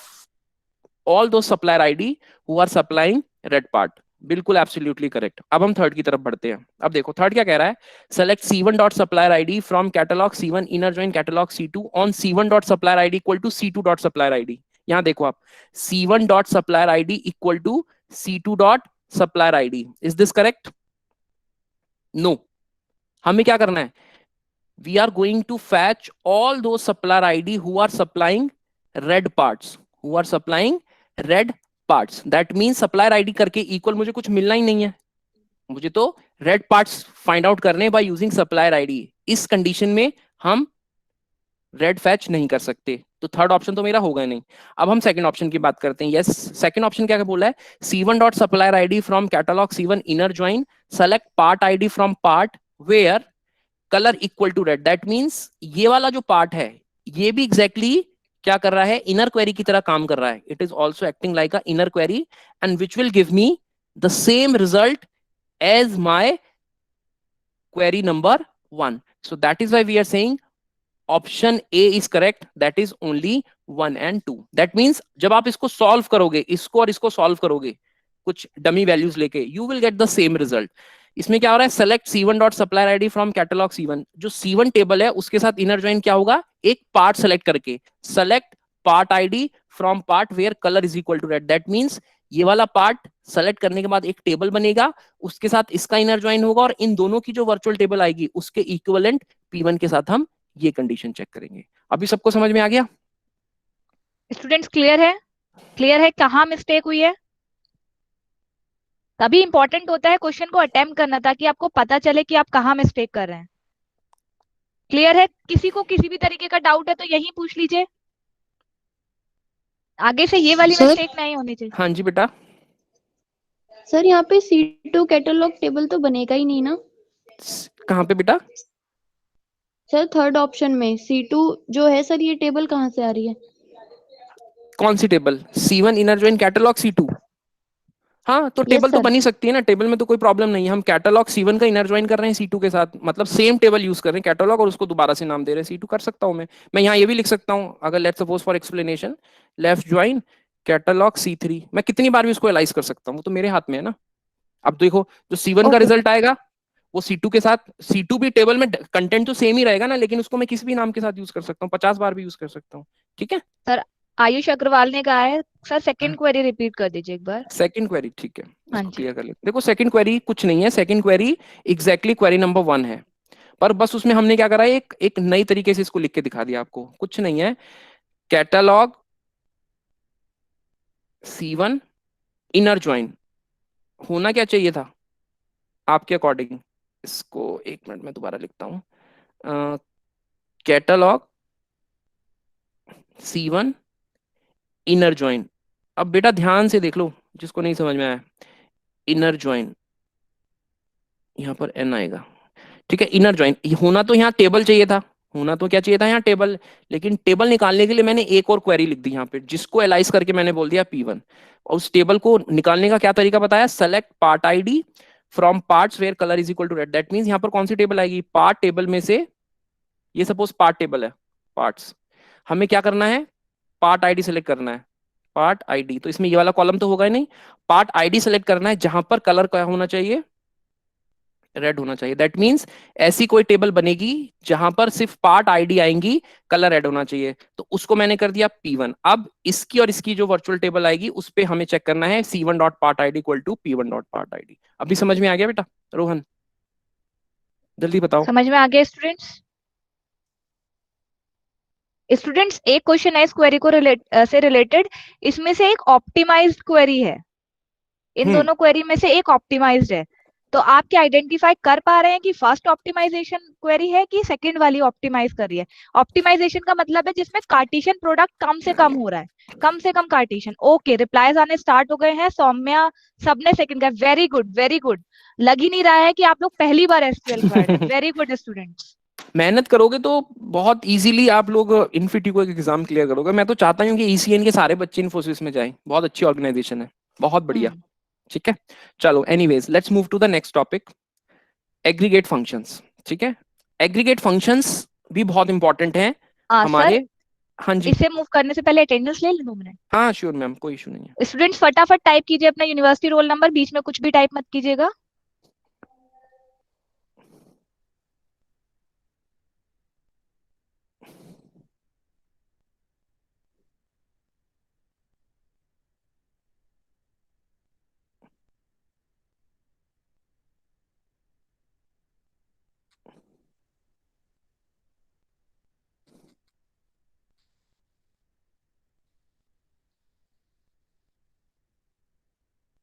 all those supplier id who are supplying red part. बिल्कुल absolutely correct. अब हम थर्ड की तरफ बढ़ते हैं. अब देखो थर्ड क्या कह रहा है, select c1 dot supplier ID from catalogue c1 inner join catalogue c2 on c1 dot supplier ID equal to c2 dot supplier ID. यहां देखो आप, c1 dot supplier ID equal to c2 dot supplier ID. Is this correct? No. हमें क्या करना है, we are going to fetch all दो supplier ID who are supplying red parts, who are supplying red parts. That mean supplier ID करके equal मुझे कुछ मिलना ही नहीं है, मुझे तो रेड पार्ट्स फाइंड आउट करने बाय यूजिंग सप्लायर आईडी. इस कंडीशन में हम रेड फैच नहीं कर सकते, तो थर्ड ऑप्शन तो मेरा होगा नहीं. अब हम सेकंड ऑप्शन की बात करते हैं. यस, सेकंड ऑप्शन क्या बोला है, c1 dot supplier ID from catalogue c1 inner join select part ID from part where colour equal to red. That means ये वाला जो पार्ट है ये भी एग्जैक्टली क्या कर रहा है, इनर क्वेरी की तरह काम कर रहा है. It is also acting like a inner query and which will give me the same result as my query number 1. So that is why we are saying option A is correct, that is only 1 and 2. That means जब आप इसको solve करोगे, इसको और इसको solve करोगे कुछ dummy values लेके, you will get the same result. इसमें क्या हो रहा है, select c1 dot supplier ID from catalogue c1. जो c1 टेबल है उसके साथ इनर ज्वाइन क्या होगा, एक पार्ट सेलेक्ट करके select part ID from part where colour is equal to red. That means ये वाला पार्ट सेलेक्ट करने के बाद एक टेबल बनेगा, उसके साथ इसका इनर ज्वाइन होगा और इन दोनों की जो वर्चुअल टेबल आएगी उसके इक्विवेलेंट p1 के साथ हम ये कंडीशन चेक करेंगे. अभी सबको समझ में आ गया? स्टूडेंट्स क्लियर है? क्लियर है कहाँ मिस्टेक हुई है? तभी इंपॉर्टेंट होता है क्वेश्चन को अटेम्प्ट करना, ताकि आपको पता चले कि आप कहाँ मिस्टेक कर रहे हैं. क्लियर है? किसी को किसी भी तरीके का डाउट है तो यही पूछ लीजिए, आगे से ये वाली सर? मिस्टेक नहीं होनी चाहिए. हाँ जी बेटा. सर यहाँ पे C2 कैटलॉग टेबल तो बनेगा ही नहीं ना कहाँ पे बेटा? सर? थर्ड ऑप्शन में C2 जो है सर, ये टेबल कहाँ से आ रही है? कौन सी table? c1 inner join catalogue c2. हाँ तो टेबल तो सर. बन ही सकती है ना, टेबल में तो कोई प्रॉब्लम नहीं है. हम कैटलॉग c1 का इनर ज्वाइन कर रहे हैं c2 के साथ, मतलब सेम टेबल यूज कर रहे हैं कैटलॉग और उसको दोबारा से नाम दे रहे हैं c2. कर सकता हूं मैं यहाँ ये भी लिख सकता हूँ, अगर let's suppose for explanation left join catalogue c3. मैं कितनी बार भी उसको एलाइज कर सकता हूँ, वो तो मेरे हाथ में है ना. अब देखो जो c1 का रिजल्ट आएगा वो c2 के साथ, c2 भी टेबल में कंटेंट तो सेम ही रहेगा ना, लेकिन उसको मैं किसी भी नाम के साथ यूज कर सकता हूँ, 50 बार भी यूज कर सकता हूँ. ठीक है. आयुष अग्रवाल ने कहा है सर सेकंड क्वेरी रिपीट कर दीजिए एक बार. सेकंड क्वेरी ठीक है, हाँ इसको जी. क्लियर कर लेते. देखो सेकंड क्वेरी कुछ नहीं है, second query exactly query number 1 है, पर बस उसमें हमने क्या करा है, एक नई तरीके से इसको लिख के दिखा दिया आपको. कुछ नहीं है, कैटलॉग c1 इनर ज्वाइन होना क्या चाहिए था आपके अकॉर्डिंग. इसको एक मिनट में दोबारा लिखता हूं, कैटलॉग c1 इनर ज्वाइन. अब बेटा ध्यान से देख लो जिसको नहीं समझ में आया, इनर ज्वाइन यहाँ पर n आएगा. ठीक है. इनर ज्वाइन होना तो यहाँ टेबल चाहिए था, होना तो क्या चाहिए था यहाँ टेबल, लेकिन टेबल निकालने के लिए मैंने एक और क्वेरी लिख दी यहाँ पे, जिसको एलाइज करके मैंने बोल दिया p1. और उस टेबल को निकालने का क्या तरीका बताया, select part ID from parts where colour is equal to red. That means यहाँ पर कौन सी टेबल आएगी, पार्ट टेबल में से, ये सपोज पार्ट टेबल है, पार्ट्स, हमें क्या करना है, पार्ट आईडी सेलेक्ट करना है, पार्ट आईडी. तो इसमें ये वाला कॉलम तो होगा ही नहीं, पार्ट आईडी सेलेक्ट करना है जहां पर कलर क्या होना चाहिए, रेड होना चाहिए. दैट मींस ऐसी कोई टेबल बनेगी जहां पर सिर्फ पार्ट आईडी आएंगी, कलर रेड होना चाहिए, तो उसको मैंने कर दिया p1. अब इसकी और इसकी जो वर्चुअल टेबल आएगी उस पे हमें चेक करना है c1 dot part ID equal to p1 dot part ID. अभी समझ में आ गया बेटा? रोहन जल्दी बताओ. समझ में आ गया स्टूडेंट्स? स्टूडेंट्स एक क्वेश्चन है इस क्वेरी को से रिलेटेड, इसमें से एक ऑप्टिमाइज्ड क्वेरी है, इन दोनों क्वेरी में से एक ऑप्टिमाइज्ड है. तो आप क्या आइडेंटिफाई कर पा रहे हैं कि फर्स्ट ऑप्टिमाइजेशन क्वेरी है कि सेकंड वाली ऑप्टिमाइज कर रही है? ऑप्टिमाइजेशन का मतलब है जिसमें कार्टेशियन प्रोडक्ट कम से कम हो रहा है, कम से कम कार्टेशियन। ओके, रिप्लाईज आने स्टार्ट हो गए हैं। सौम्या, सबने सेकंड का, वेरी गुड वेरी गुड। लग ही नहीं रहा है कि आप लोग पहली बार एसक्यूएल पढ़ रहे हैं। Very good students. मेहनत करोगे तो बहुत इजीली आप लोग इन्फिटी को एक एग्जाम क्लियर करोगे। मैं तो चाहता हूँ कि ईसीएन के सारे बच्चे इन्फोसिस में जाएं, बहुत अच्छी ऑर्गेनाइजेशन है, बहुत बढ़िया। ठीक है, चलो anyways let's move to the next topic, aggregate functions. ठीक है, एग्रीगेट फंक्शंस भी बहुत इंपॉर्टेंट हैं हमारे। सर, हाँ जी, इसे मूव करने से पहले अटेंडेंस ले लें 2 मिनट। हाँ श्योर मैम, कोई इशू नहीं है। स्टूडेंट्स फटाफट टाइप कीजिए अपना यूनिवर्सिटी रोल नंबर, बीच में कुछ भी टाइप मत कीजिएगा।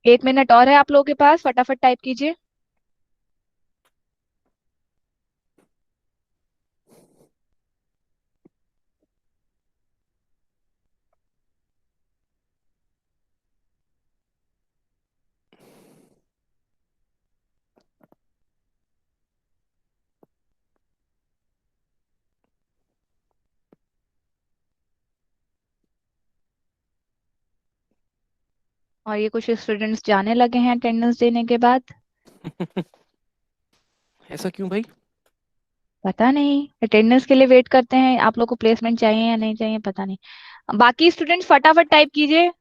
एक मिनट और है आप लोगों के पास, फटाफट टाइप कीजिए। और ये कुछ स्टूडेंट्स जाने लगे हैं अटेंडेंस देने के बाद। ऐसा क्यों भाई? पता नहीं, अटेंडेंस के लिए वेट करते हैं। आप लोग को प्लेसमेंट चाहिए या नहीं चाहिए पता नहीं। बाकी स्टूडेंट्स फटाफट टाइप कीजिए।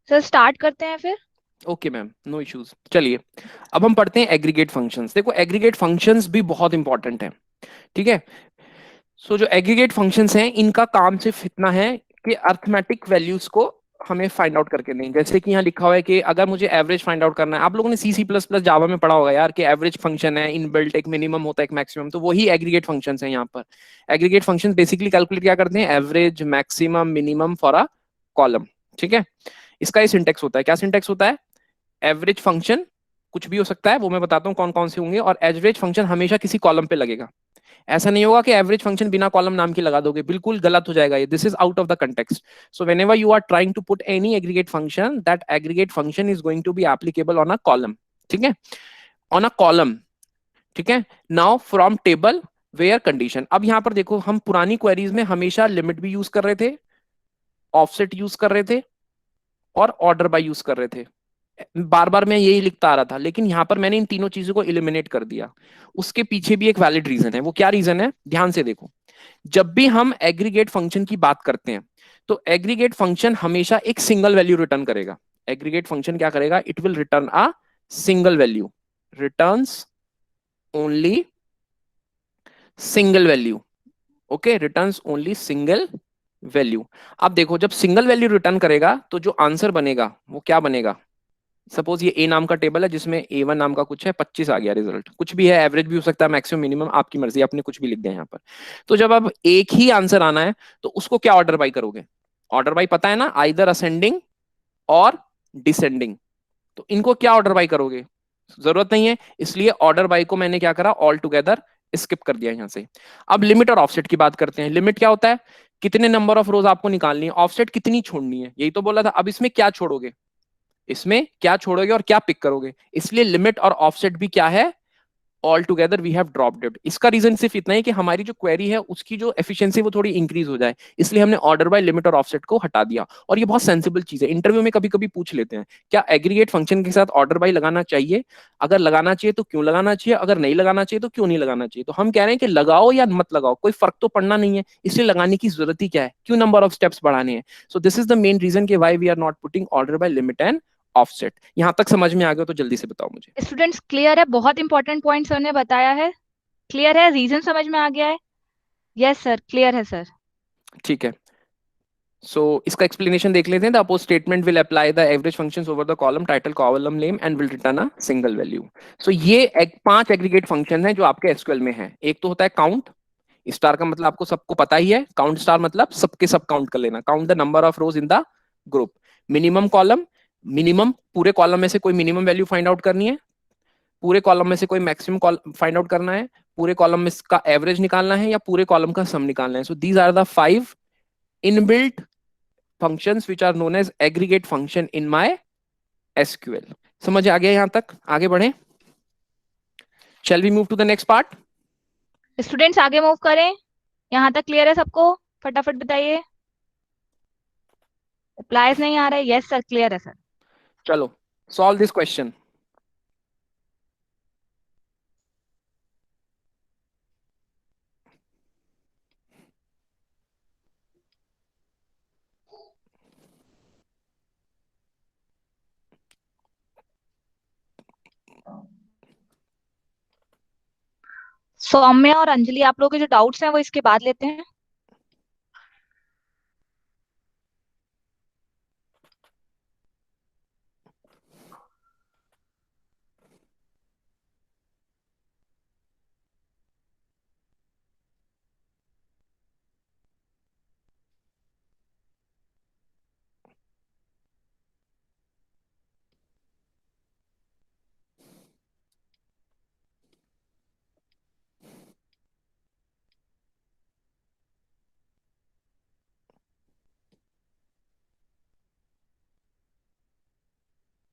सर स्टार्ट करते हैं फिर। Okay ma'am, no issues. चलिए अब हम पढ़ते हैं एग्रीगेट फंक्शंस। देखो एग्रीगेट फंक्शंस भी बहुत इंपॉर्टेंट है। ठीक है, सो जो एग्रीगेट फंक्शंस हैं इनका काम सिर्फ इतना है कि अर्थमेटिक वैल्यूज को हमें फाइंड आउट करके दें। जैसे कि यहाँ लिखा हुआ है कि अगर मुझे एवरेज फाइंड आउट करना है, आप लोगों ने सी प्लस प्लस जावा में पढ़ा होगा यार कि एवरेज फंक्शन है, इनबिल्ट एक मिनिमम होता है एक मैक्सिमम, तो वही एग्रीगेट फंक्शंस हैं यहाँ पर। एग्रीगेट फंक्शंस बेसिकली कैलकुलेट क्या करते हैं, average maximum minimum for a column. ठीक है, इसका ये सिंटेक्स होता है। क्या सिंटेक्स होता है? एवरेज फंक्शन कुछ भी हो सकता है, वो मैं बताता हूँ कौन कौन से होंगे, और एवरेज फंक्शन हमेशा किसी कॉलम पे लगेगा। ऐसा नहीं होगा कि एवरेज फंक्शन बिना कॉलम नाम की लगा दोगे, बिल्कुल गलत हो जाएगा ये। This is out of the context. So whenever you are trying to put any aggregate function, that aggregate function is going to be applicable on a column. ठीक है, ऑन अ कॉलम। ठीक है, now from table where condition. अब यहां पर देखो, हम पुरानी क्वेरीज में हमेशा लिमिट भी यूज कर रहे थे, ऑफसेट यूज कर रहे थे, और ऑर्डर बाय यूज कर रहे थे। बार बार मैं यही लिखता आ रहा था, लेकिन यहां पर मैंने इन तीनों चीजों को इलिमिनेट कर दिया। उसके पीछे भी एक वैलिड रीजन है। वो क्या रीजन है, ध्यान से देखो। जब भी हम एग्रीगेट फंक्शन की बात करते हैं तो एग्रीगेट फंक्शन हमेशा एक सिंगल वैल्यू रिटर्न करेगा। एग्रीगेट फंक्शन क्या करेगा, it will return a single value, returns only single value. Okay, returns only single value. अब देखो, जब सिंगल वैल्यू रिटर्न करेगा तो जो आंसर बनेगा वो क्या बनेगा। सपोज ये ए नाम का टेबल है जिसमें A1 नाम का कुछ है, 25 आ गया रिजल्ट। कुछ भी है, एवरेज भी हो सकता है, मैक्सिमम मिनिमम आपकी मर्जी, आपने कुछ भी लिख दिया यहाँ पर। तो जब अब एक ही आंसर आना है तो उसको क्या ऑर्डर बाई करोगे? ऑर्डर बाई पता है ना, आइदर असेंडिंग और डिसेंडिंग। तो इनको क्या ऑर्डर बाई करोगे? जरूरत नहीं है, इसलिए ऑर्डर बाई को मैंने क्या करा, ऑल टुगेदर स्किप कर दिया यहाँ से। अब लिमिट और ऑफसेट की बात करते हैं। लिमिट क्या होता है, कितने नंबर ऑफ रोज आपको निकालनी है, ऑफसेट कितनी छोड़नी है, यही तो बोला था। अब इसमें क्या छोड़ोगे, इसमें क्या छोड़ोगे और क्या पिक करोगे, इसलिए लिमिट और ऑफसेट भी क्या है, all together we have dropped it. इसका रीजन सिर्फ इतना ही कि हमारी जो क्वेरी है उसकी जो एफिशिएंसी वो थोड़ी इंक्रीज हो जाए, इसलिए हमने ऑर्डर बाय लिमिट और ऑफसेट को हटा दिया। और ये बहुत सेंसिबल चीज है, इंटरव्यू में कभी कभी पूछ लेते हैं क्या एग्रीगेट फंक्शन के साथ ऑर्डर बाय लगाना चाहिए, अगर लगाना चाहिए तो क्यों लगाना चाहिए, अगर नहीं लगाना चाहिए तो क्यों नहीं लगाना चाहिए। तो हम कह रहे हैं कि लगाओ या मत लगाओ, कोई फर्क तो पड़ना नहीं है, इसलिए लगाने की जरूरत ही क्या है, क्यों नंबर ऑफ स्टेप्स बढ़ाने हैं। So this is the main reason कि why we are not putting order by limit and offset. यहां तक समझ में आ गया तो जल्दी से बताओ मुझे। स्टूडेंट्स क्लियर है? बहुत इंपॉर्टेंट पॉइंट सर ने बताया है। क्लियर है, रीजन समझ में आ गया है? यस सर, क्लियर है सर। ठीक है, सो इसका एक्सप्लेनेशन देख लेते हैं। The above statement will apply the average functions over the column title column name and will return a single value. So ये 5 एग्रीगेट फंक्शन हैं जो आपके एसक्यूएल में हैं। एक तो होता है काउंट, स्टार का मतलब आपको सबको पता ही है, काउंट स्टार मतलब सबके सब काउंट कर लेना, count the number of rose in the group. Minimum column, minimum, पूरे कॉलम में से कोई मिनिमम वैल्यू फाइंड आउट करनी है, पूरे कॉलम में से कोई मैक्सिमम फाइंड आउट करना है, पूरे कॉलम में का एवरेज निकालना है, या पूरे कॉलम का सम निकालना है. So these are the 5 inbuilt functions which are known as aggregate function in my SQL. समझ आ गया यहां तक? आगे बढ़े. Shall we move to the next part? Students आगे मूव करें. यहाँ तक क्लियर है सबको? फटाफट बताइए. रिप्लाईज नहीं आ रहे. यस सर, क्लियर है सर. चलो, solve this question. सौम्या और अंजलि, आप लोगों के जो डाउट्स हैं वो इसके बाद लेते हैं.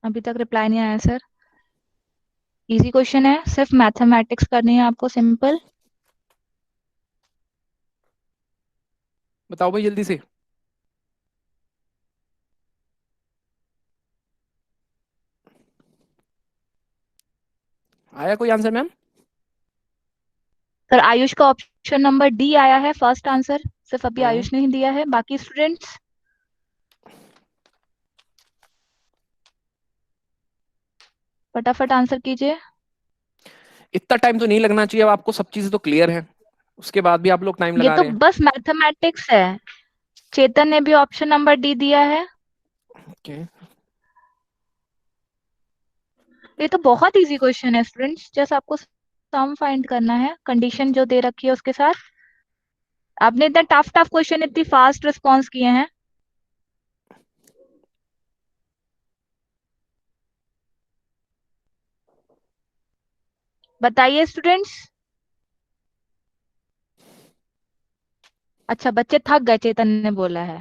अभी तक रिप्लाई नहीं आया सर. इजी क्वेश्चन है, सिर्फ मैथमेटिक्स करनी है आपको, सिंपल. बताओ भाई जल्दी से. आया कोई आंसर मैम? सर आयुष का ऑप्शन नंबर डी आया है फर्स्ट आंसर. सिर्फ अभी हम्म. आयुष ने ही दिया है. बाकी स्टूडेंट्स फटाफट आंसर कीजिए. इतना टाइम तो नहीं लगना चाहिए. अब आपको सब चीजें तो क्लियर है, उसके बाद भी आप लोग टाइम ये लगा तो रहे हैं. बस मैथमेटिक्स है. चेतन ने भी ऑप्शन नंबर डी दिया है. Okay. ये तो बहुत इजी क्वेश्चन है स्टूडेंट्स. जस्ट आपको सम फाइंड करना है, कंडीशन जो दे रखी है उसके साथ. आपने इतना टफ टफ क्वेश्चन इतनी फास्ट रिस्पॉन्स किए हैं. बताइए स्टूडेंट्स. अच्छा, बच्चे थक गए, चेतन ने बोला है.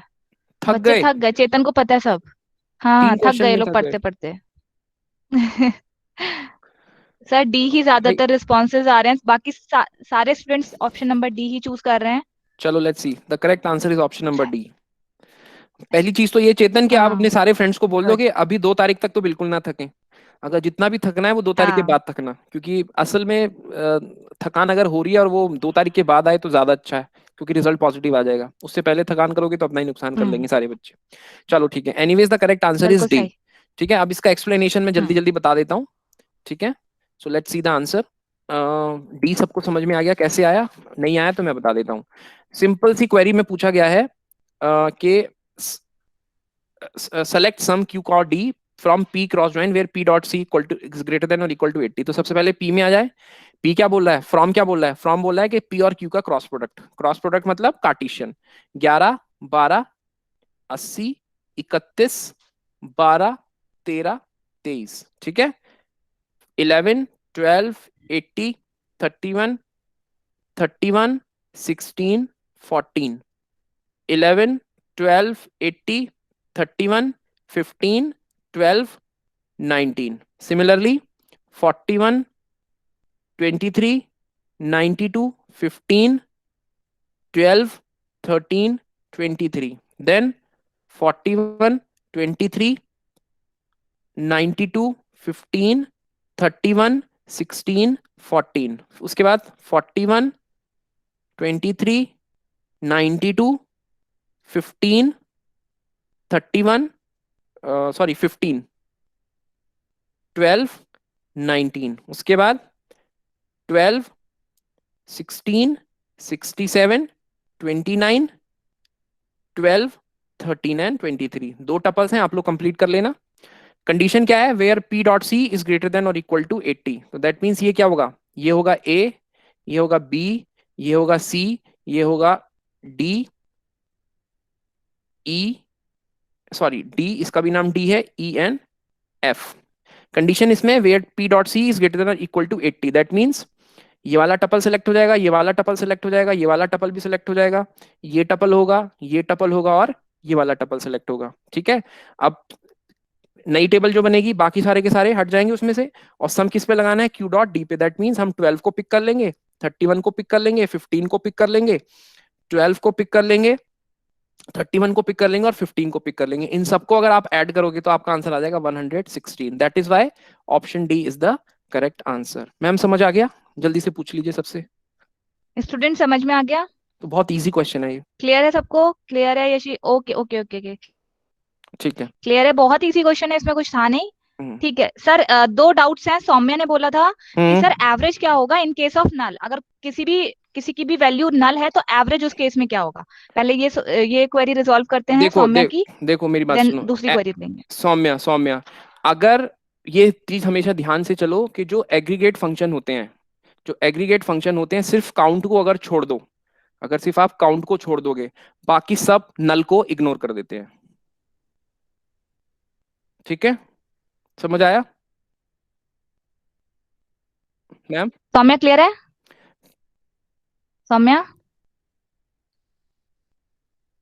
थक बच्चे गए? थक गए, चेतन को पता है सब. हाँ 3 थक क्वेश्चन गए में लोग थक गए पढ़ते पढ़ते. सर डी ही भाई. ज्यादातर रिस्पॉन्सेज आ रहे हैं. बाकी सारे स्टूडेंट्स ऑप्शन नंबर डी ही चूज कर रहे हैं. चलो let's see. The correct answer is option number D. पहली चीज तो ये चेतन कि आप हाँ अपने सारे फ्रेंड्स को बोल दो गुड. कि अभी 2 तारीख तक तो बिल्कुल ना थकें. अगर जितना भी थकना है वो 2 तारीख के हाँ. बाद थकना, क्योंकि असल में थकान अगर हो रही है और वो 2 तारीख के बाद आए तो ज्यादा अच्छा है, क्योंकि रिजल्ट पॉजिटिव आ जाएगा. उससे पहले थकान करोगे तो अपना ही नुकसान कर लेंगे सारे बच्चे. चलो ठीक है. Anyways the correct answer is बिल्कुल डी. सही. ठीक है, अब इसका एक्सप्लेनेशन मैं जल्दी हम्म. जल्दी बता देता हूँ. ठीक है, सो let's see the answer. D सबको समझ में आ गया? कैसे आया? नहीं आया तो मैं बता देता हूँ. सिंपल सी क्वेरी में पूछा गया है कि select sum q और d from p cross join where p dot c equal to is greater than or equal to 80. तो सबसे पहले p में आ जाए. p क्या बोल रहा है? from क्या बोल रहा है? from बोल रहा है कि p और q का क्रॉस प्रोडक्ट. क्रॉस प्रोडक्ट मतलब कार्टेशियन. 11 12 80 31 12 13 23. ठीक है. 11 12 80 31 31 16 14. 11 12 80 31 15 12 19. Similarly 41 23 92 15 12 13 23. Then 41 23 92 15 31 16 14. उसके बाद 41 23 92 15 31 सॉरी 15 12 19. उसके बाद 12 16 67 29 12 13 एंड 23. 2 टपल्स हैं, आप लोग कंप्लीट कर लेना. कंडीशन क्या है? Where p dot c is greater than और इक्वल टू 80. तो दैट मीन्स ये क्या होगा? ये होगा a, ये होगा b, ये होगा c, ये होगा d, e, सॉरी d, इसका भी नाम d है, e एंड एफ। कंडीशन इसमें where P dot C is greater than equal to 80, that means ये वाला टपल सेलेक्ट हो जाएगा, ये वाला टपल सेलेक्ट हो जाएगा, ये वाला टपल भी सेलेक्ट हो जाएगा, ये टपल होगा, ये टपल होगा और ये वाला टपल सेलेक्ट होगा। ठीक है, अब नई टेबल जो बनेगी बाकी सारे के सारे हट जाएंगे उसमें से, और सम किस पे लगाना है, क्यू डॉट डी पे। दैट मीन्स हम 12 को पिक कर लेंगे, 31 को पिक कर लेंगे, 15 को पिक कर लेंगे, 12 को पिक कर लेंगे, 31 को पिक कर लेंगे और 15 को पिक कर लेंगे। इन सबको अगर आप ऐड करोगे तो आपका आंसर आ जाएगा 116। That is why option D is the correct answer. Ma'am समझ आ गया? जल्दी से पूछ लीजिए सबसे। स्टूडेंट समझ में आ गया? तो बहुत इजी क्वेश्चन है ये। क्लियर है सबको? क्लियर है Yeshi? Okay okay okay okay, ठीक है। क्लियर है। बहुत इजी क्वेश्चन है, इसमें कुछ था नहीं। हम्म, ठीक है सर, दो डाउट्स हैं। सौम्या ने बोला था कि हम्म, सर एवरेज क्या होगा इन केस ऑफ नल, अगर किसी की भी वैल्यू नल है तो एवरेज उस केस में क्या होगा। पहले ये क्वेरी रिजॉल्व करते हैं देखो सौम्या की, देखो मेरी बात देन सुनो। दूसरी क्वेरी लेंगे। सौम्या सौम्या, अगर ये चीज हमेशा ध्यान से चलो कि जो एग्रीगेट फंक्शन होते हैं, जो एग्रीगेट फंक्शन होते हैं, सिर्फ काउंट को अगर छोड़ दो, अगर सिर्फ आप काउंट को छोड़ दोगे, बाकी सब नल को इग्नोर कर देते हैं। ठीक है, समझ आया मैम? सौम्या क्लियर है? सौम्या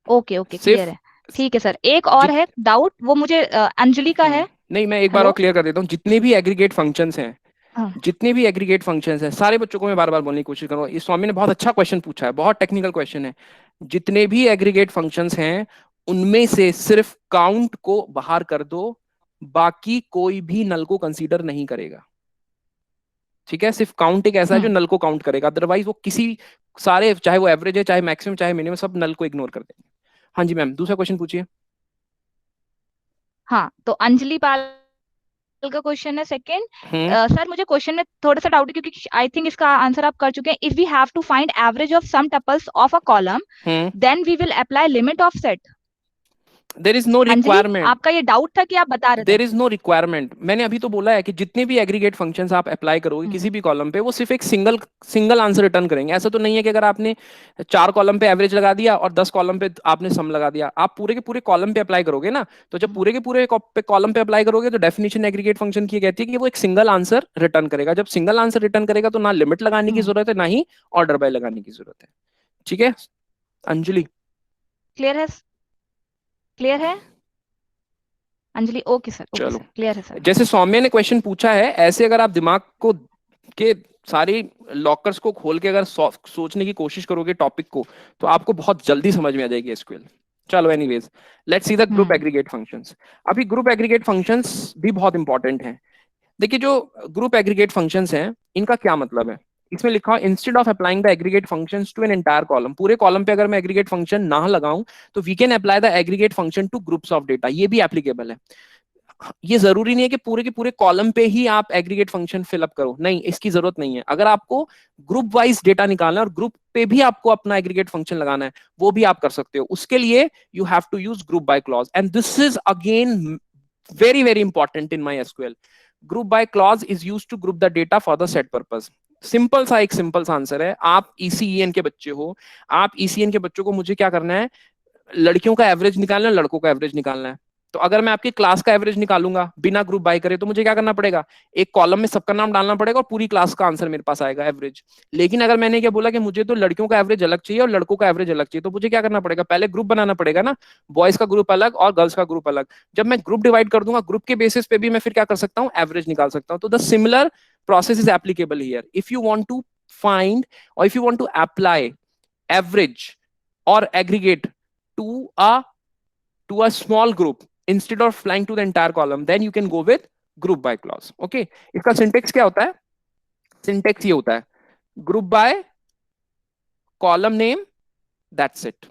ओके ओके सिर्फ क्लियर है। ठीक है सर, एक और है डाउट, वो मुझे अंजलि का है। नहीं, मैं एक बार और हेलो? क्लियर कर देता हूँ। जितने भी एग्रीगेट फंक्शंस हैं, हाँ। जितने भी एग्रीगेट फंक्शंस हैं, सारे बच्चों को मैं बार बार बोलने की कोशिश करूंगा। इस स्वामी ने बहुत अच्छा क्वेश्चन पूछा है, बहुत टेक्निकल क्वेश्चन है। जितने भी एग्रीगेट फंक्शंस हैं उनमें से सिर्फ काउंट को बाहर कर दो, बाकी कोई भी नल को कंसीडर नहीं करेगा। ठीक है, सिर्फ काउंट एक ऐसा है जो नल को काउंट करेगा, अदरवाइज वो किसी सारे, चाहे वो एवरेज है, चाहे मैक्सिमम, चाहे मिनिमम, सब नल को इग्नोर कर देंगे। हाँ जी मैम, दूसरा क्वेश्चन पूछिए। हाँ, तो अंजलि पाल का क्वेश्चन है सेकंड। हम्म, सर मुझे क्वेश्चन में थोड़ा सा डाउट है, क्योंकि आई थिंक इसका आंसर आप कर चुके हैं। If we have to find average of some tuples of a column, then we will apply limit of set. There is no Anjali, requirement, आपका ये डाउट था कि आप बता रहे थे। There is no requirement. मैंने अभी तो बोला है कि जितने भी एग्रीगेट फंक्शंस आप अप्लाई करोगे किसी भी कॉलम पे, वो सिर्फ एक सिंगल आंसर रिटर्न करेंगे। ऐसा तो नहीं है कि अगर आपने 4 कॉलम पे एवरेज लगा दिया और 10 कॉलम पे आपने सम लगा दिया, आप पूरे के पूरे कॉलम पे अप्लाई करोगे ना। तो जब पूरे के पूरे कॉलम पे अप्लाई करोगे तो डेफिनेशन एग्रीगेट फंक्शन की कहती है कि वो एक सिंगल आंसर रिटर्न करेगा। जब सिंगल आंसर रिटर्न करेगा तो ना लिमिट लगाने की जरूरत है, ना ही ऑर्डर बाय लगाने की जरूरत है। ठीक है अंजलि? क्लियर है? क्लियर है अंजलि? ओके सर, ओके चलो, सर, क्लियर है सर। जैसे सौम्य ने क्वेश्चन पूछा है, ऐसे अगर आप दिमाग को के सारी लॉकर्स को खोल के अगर सोचने की कोशिश करोगे टॉपिक को, तो आपको बहुत जल्दी समझ में आ जाएगी एसक्यूएल। चलो anyways, let's see the group aggregate functions. अभी ग्रुप एग्रीगेट फंक्शंस भी बहुत इंपॉर्टेंट हैं। देखिए, जो ग्रुप एग्रीगेट फंक्शंस हैं, इनका क्या मतलब है? इसमें लिखा है instead of applying the aggregate functions to an entire column, पूरे कॉलम पे अगर मैं एग्रीगेट फंक्शन ना लगाऊं तो we can apply the aggregate function to groups of data. ये भी एप्लीकेबल है। ये जरूरी नहीं है कि पूरे के पूरे कॉलम पे ही आप एग्रीगेट फंक्शन फिलअप करो, नहीं, इसकी जरूरत नहीं है। अगर आपको ग्रुप वाइज डेटा निकालना है और ग्रुप पे भी आपको अपना एग्रीगेट फंक्शन लगाना है, वो भी आप कर सकते हो। उसके लिए you have to use group by clause, and this is again very very important in my SQL. Group by clause is use to group the data for the set purpose. Simple सा एक simple सा answer है। आप ईसीईएन के बच्चे हो, आप ईसीईएन के बच्चों को मुझे क्या करना है, लड़कियों का एवरेज निकालना है, लड़कों का एवरेज निकालना है। तो अगर मैं आपकी क्लास का एवरेज निकालूंगा बिना ग्रुप बाय करे, तो मुझे क्या करना पड़ेगा, एक कॉलम में सबका नाम डालना पड़ेगा और पूरी क्लास का आंसर मेरे पास आएगा एवरेज। लेकिन अगर मैंने क्या बोला कि मुझे तो लड़कियों का एवरेज अलग चाहिए और लड़कों का एवरेज अलग चाहिए, तो मुझे क्या करना पड़ेगा, पहले ग्रुप बनाना पड़ेगा ना, बॉयज का ग्रुप अलग और गर्ल्स का ग्रुप अलग। जब मैं ग्रुप डिवाइड कर दूंगा, ग्रुप के बेसिस पे भी मैं फिर क्या कर सकता हूँ, एवरेज निकाल सकता हूँ। तो the similar process is applicable here. If you want to find और if you want to apply average और aggregate to a small group instead of flying to the entire column, then you can go with group by clause. Okay, इसका syntax क्या होता है? Syntax ये होता है, group by column name, that's it.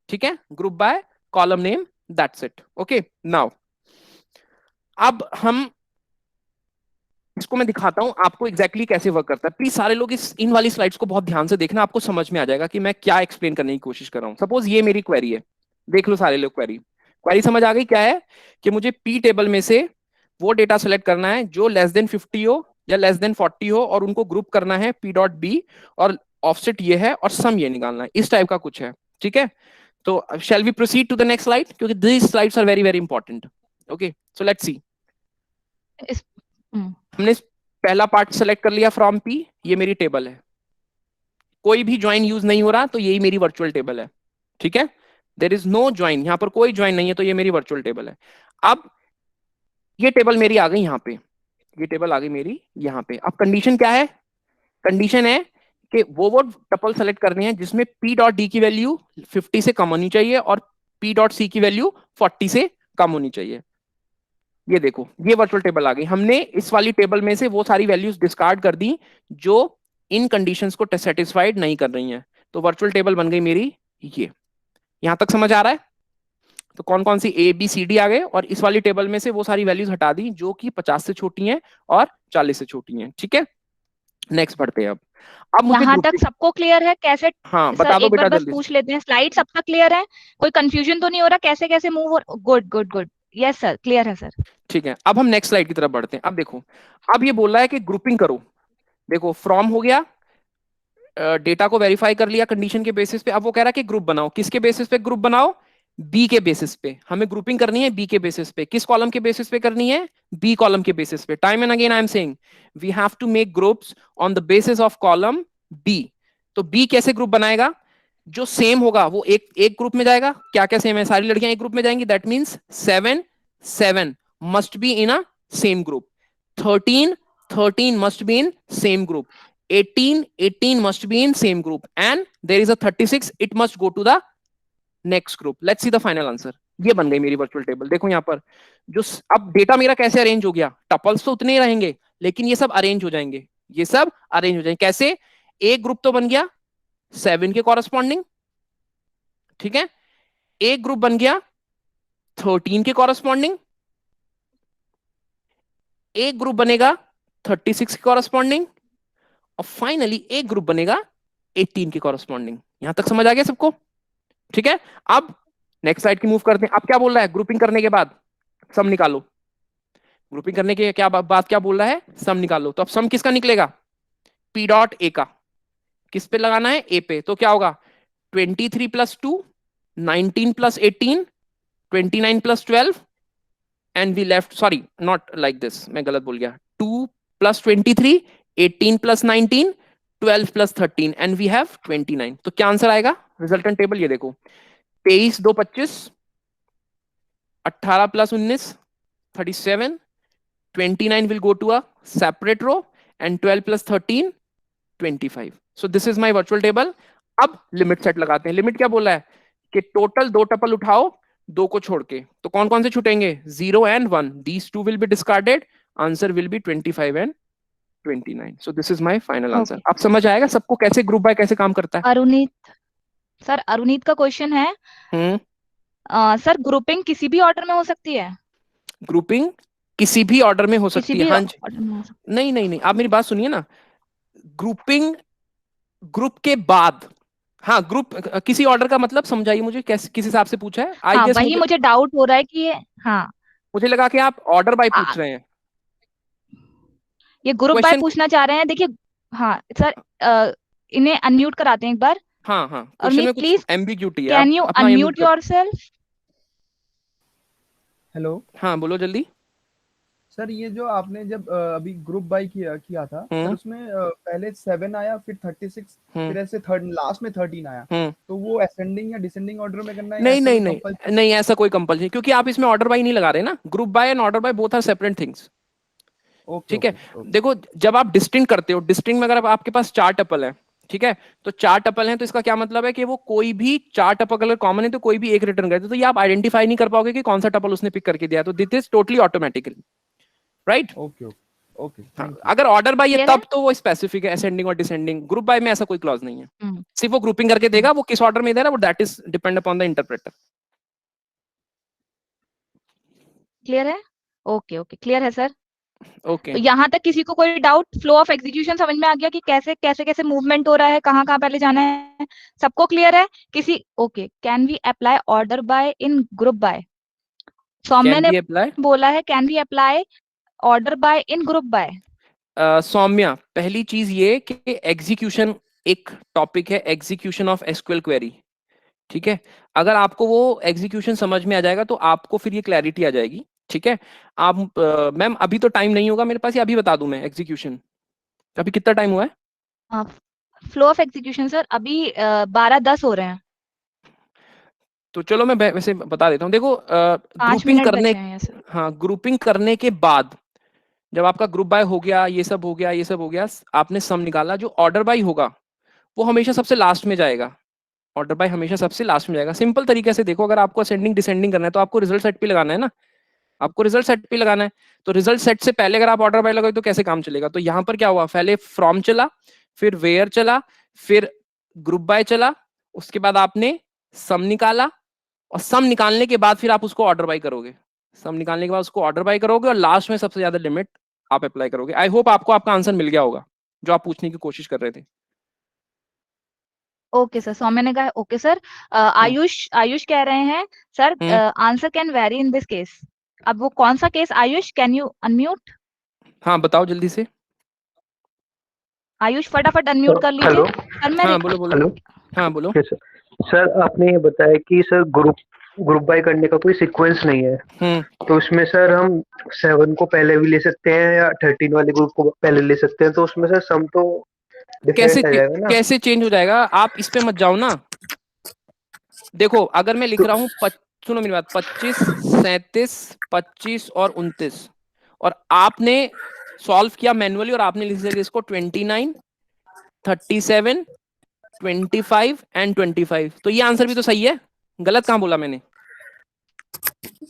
ठीक है, group by column name, that's it. Okay, now अब हम इसको मैं दिखाता हूं आपको एग्जैक्टली कैसे वर्क करता है। प्लीज सारे लोग इन वाली स्लाइड्स को बहुत ध्यान से देखना, आपको समझ में आ जाएगा कि मैं क्या एक्सप्लेन करने की कोशिश कर रहा हूं। सपोज ये मेरी क्वेरी है, देख लो सारे लोग क्वेरी समझ आ गई? क्या है कि मुझे पी टेबल में से वो डेटा सेलेक्ट करना है जो लेस देन 50 हो या लेस देन 40 हो, और उनको ग्रुप करना है पी डॉट बी, और ऑफसेट ये है और सम ये निकालना है। इस टाइप का कुछ है। ठीक है, तो shall we proceed to the next slide, क्योंकि this slides are very very important. Okay, so let's see. हमने पहला पार्ट सेलेक्ट कर लिया फ्रॉम पी, ये मेरी टेबल है, कोई भी ज्वाइन यूज नहीं हो रहा तो यही मेरी वर्चुअल टेबल है, ठीक है। देयर इज नो ज्वाइन, यहां पर कोई ज्वाइन नहीं है तो ये मेरी वर्चुअल टेबल है। अब ये टेबल मेरी आ गई यहाँ पे, ये टेबल आ गई मेरी यहाँ पे। अब कंडीशन क्या है, कंडीशन है कि वो टपल सेलेक्ट करने हैं जिसमें p डॉट डी की वैल्यू 50 से कम होनी चाहिए और p डॉट c की वैल्यू 40 से कम होनी चाहिए। ये देखो, ये वर्चुअल टेबल आ गई। हमने इस वाली टेबल में से वो सारी वैल्यूज डिस्कार्ड कर दी जो इन कंडीशंस को सेटिस्फाइड नहीं कर रही हैं, तो वर्चुअल टेबल बन गई मेरी ये। यहां तक समझ आ रहा है? तो कौन कौन सी ए बी सी डी आ गए और इस वाली टेबल में से वो सारी वैल्यूज हटा दी जो कि 50 से छोटी हैं और 40 से छोटी हैं, ठीक है। नेक्स्ट बढ़ते हैं। अब मुझे यहाँ तक grouping- सबको क्लियर है कैसे? हाँ सर बता दो एक बार बेटा बस जल्दी पूछ से। लेते हैं, स्लाइड सबका क्लियर है, कोई कंफ्यूजन तो नहीं हो रहा कैसे कैसे मूव हो? Good good good, yes sir, clear है सर। ठीक है, अब हम नेक्स्ट स्लाइड की तरफ बढ़ते हैं। अब देखो, अब ये बोल रहा है कि ग्रुपिंग करो। देखो फ्रॉम हो गया, डेटा को वेरीफाई कर लिया कंडीशन के बेसिस पे। अब वो कह रहा है कि ग्रुप बनाओ। किसके बेसिस पे ग्रुप बनाओ? बी के बेसिस पे। हमें ग्रुपिंग करनी है बी के बेसिस पे। किस कॉलम के बेसिस पे करनी है? बी कॉलम के बेसिस पे। Time and again I am saying we have to make groups on the basis of column B. तो बी कैसे ग्रुप बनाएगा? जो सेम होगा वो एक ग्रुप में जाएगा। क्या क्या सेम है? सारी लड़कियां एक ग्रुप में जाएंगी, that means 7 7 must be in a same group. 13 13 must be in same group. 18 must be in same group, and there is a 36, it must go to the next group. Let's see the final answer. ये बन गई मेरी virtual table. देखो यहाँ पर जो अब data मेरा कैसे अरेंज हो गया, टपल्स तो उतने ही रहेंगे लेकिन ये सब अरेंज हो जाएंगे, ये सब अरेंज हो जाएंगे। कैसे? एक ग्रुप तो बन गया 7 के कॉरेस्पॉन्डिंग, ठीक है। एक ग्रुप बन गया 13 के कॉरेस्पॉन्डिंग, एक ग्रुप बनेगा 36 के कॉरेस्पॉन्डिंग, और फाइनली एक ग्रुप बनेगा 18 के कॉरेस्पॉन्डिंग। यहां तक समझ आ गया सबको? ठीक है। अब नेक्स्ट स्लाइड की मूव करते हैं। अब क्या बोल रहा है? ग्रुपिंग करने के बाद सम निकालो। ग्रुपिंग करने के क्या बात क्या बोल रहा है? सम निकालो। तो अब सम किसका निकलेगा? पी डॉट ए का। किस पे लगाना है? ए पे। तो क्या होगा? 23 plus 2, 19 plus 18, 29 plus 12, and we left, sorry not like this, मैं गलत बोल गया। 2 plus 23, 18 plus 19, 12 plus 13, and we have 29। तो क्या आंसर आएगा? रिजल्टेंट टेबल ये देखो, 23 2 25, 18 plus 19 37, 29 will go to a separate row, and 12 plus 13 25. So this is my virtual table. अब लिमिट सेट लगाते हैं। लिमिट क्या बोला है कि टोटल 2 टपल उठाओ 2 को छोड़ के। तो कौन कौन से छूटेंगे? 0 and 1. These 2 will be discarded. Answer will be 25 and 29. So this is my final answer. Okay. अब समझ आएगा सबको कैसे ग्रुप बाय कैसे काम करता है? अरुणीत सर, अरुणीत का क्वेश्चन है, सर ग्रुपिंग किसी भी ऑर्डर में हो सकती है? ग्रुपिंग किसी भी ऑर्डर में हो किसी सकती भी है। हाँ जी। ऑर्डर में हो सकती नहीं नहीं नहीं, आप मेरी बात सुनिए ना। ग्रुपिंग ग्रुप के बाद, हाँ ग्रुप किसी ऑर्डर का मतलब समझाइए मुझे, कैसे किस हिसाब से पूछा है? है? हाँ गेस वही मुझे डाउट हो रहा है कि ये, हाँ मुझे लगा कि आप ऑर्डर बाय पूछ रहे हैं। ये ग्रुप बाय Question- पूछना चाह रहे हैं। देखिए हाँ सर, इन्हें अनम्यूट कराते हैं एक बार। हाँ हाँ, क्वेश्चन अरुणीत में कुछ प्लीज एम्बिग्यूटी है, कैन यू अपना अनम्यूट कर- योरसेल्फ? हेलो हाँ बोलो जल्दी। सर, ये जो आपने जब अभी ग्रुप बाय किया था सर, उसमें पहले 7 आया, फिर 36, फिर ऐसे लास्ट में 13 आया। तो वो असेंडिंग या डिसेंडिंग ऑर्डर में करना है? नहीं ऐसा नहीं कोई नहीं compulsory? नहीं, ऐसा कोई कंपल्सन, क्योंकि आप इसमें ऑर्डर बाय नहीं लगा रहे ना। Group by and order by both are separate things. Okay, ठीक है। ओके। देखो जब आप डिस्टिंग करते हो, डिस्टिंग में अगर आपके पास 4 टपल है, ठीक है, तो 4 टपल हैं, तो इसका क्या मतलब है कि वो कोई भी 4 टपल अगर कॉमन है तो कोई भी एक रिटर्न करते, तो ये आप आइडेंटिफाई नहीं कर पाओगे कि कौन सा टपल उसने पिक करके दिया। तो this is totally automatically right. Okay, okay. अगर ऑर्डर बाय है Clear तब है? तो वो स्पेसिफिक है, असेंडिंग और डिसेंडिंग। ग्रुप बाय में ऐसा कोई क्लॉज नहीं है, हम्म, सिर्फ वो ग्रुपिंग करके देगा। वो किस ऑर्डर में दे रहा है वो that is depend upon the interpreter. Clear है? ओके ओके, क्लियर है सर। ओके तो यहाँ तक किसी को कोई डाउट? फ्लो ऑफ एग्जीक्यूशन समझ में आ गया कि कैसे कैसे कैसे मूवमेंट हो रहा है, कहाँ कहाँ पहले जाना है? सबको क्लियर है? किसी okay, can we apply order by in group by? Saumya can ने बी अप्लाई। बोला है can we apply order by in group by? Saumya, पहली चीज ये कि एग्जीक्यूशन एक टॉपिक है, एग्जीक्यूशन ऑफ एसक्यूएल क्वेरी। ठीक है, अगर आपको वो एग्जीक्यूशन समझ में आ जाएगा तो आपको फिर ये क्लैरिटी आ जाएगी ठीक है। आप मैम अभी तो टाइम नहीं होगा मेरे पास, या अभी बता दूं मैं एग्जीक्यूशन? अभी कितना टाइम हुआ है? फ्लो ऑफ एग्जीक्यूशन सर अभी 12:10 हो रहे हैं। तो चलो मैं वैसे बता देता हूँ। देखो 5 ग्रुपिंग मिनट करने, बचे हैं सर। हाँ ग्रुपिंग करने के बाद जब आपका ग्रुप बाय हो गया, ये सब हो गया, ये सब हो गया, आपने सम निकाला, जो ऑर्डर बाय होगा वो हमेशा सबसे लास्ट में जाएगा। ऑर्डर बाय हमेशा सबसे लास्ट में जाएगा। सिंपल तरीके से देखो, अगर आपको असेंडिंग डिसेंडिंग करना है तो आपको रिजल्ट सेट पे लगाना है ना, आपको रिजल्ट सेट पे लगाना है। तो रिजल्ट सेट से पहले अगर आप ऑर्डर बाय लगाओगे तो कैसे काम चलेगा? तो यहाँ पर क्या हुआ, पहले फ्रॉम चला, फिर वेयर चला, फिर ग्रुप बाय चला, उसके बाद आपने सम निकाला, और सम निकालने के बाद फिर आप उसको ऑर्डर बाय करोगे। सम निकालने के बाद उसको ऑर्डर बाय करोगे और लास्ट में सबसे ज्यादा लिमिट आप अप्लाई करोगे। आई होप आपको आपका आंसर मिल गया होगा जो आप पूछने की कोशिश कर रहे थे। ओके सर, सौम्य ने कहा ओके सर। आयुष कह रहे हैं sir answer can very in this case. अब वो कौन सा case Ayush, can you unmute? हाँ बताओ जल्दी से। आयुष फटाफट अनम्यूट कर लीजिए। हेलो। सर मैं हाँ बोलो बोलो। हेलो। हाँ बोलो। Yes sir. सर आपने ये बताया कि सर ग्रुप बाय करने का कोई सीक्वेंस नहीं है, तो इसमें सर हम 7 को पहले भी ले सकते हैं या 13 वाले ग्रुप को पहले ले सकते हैं, तो उसमें सर सम तो कैसे डिफरेंट आ जाएगा ना? कैसे चेंज हो जाएगा? आप इस पे मत जाओ ना। देखो अगर मैं लिख रहा हूँ सुनो मेरी बात, 25, 37, 25 और 29, और आपने सॉल्व किया मैनुअली और आपने लिख दिया इसको 29, 37, 25 एंड 25, तो ये आंसर भी तो सही है। गलत कहाँ बोला मैंने?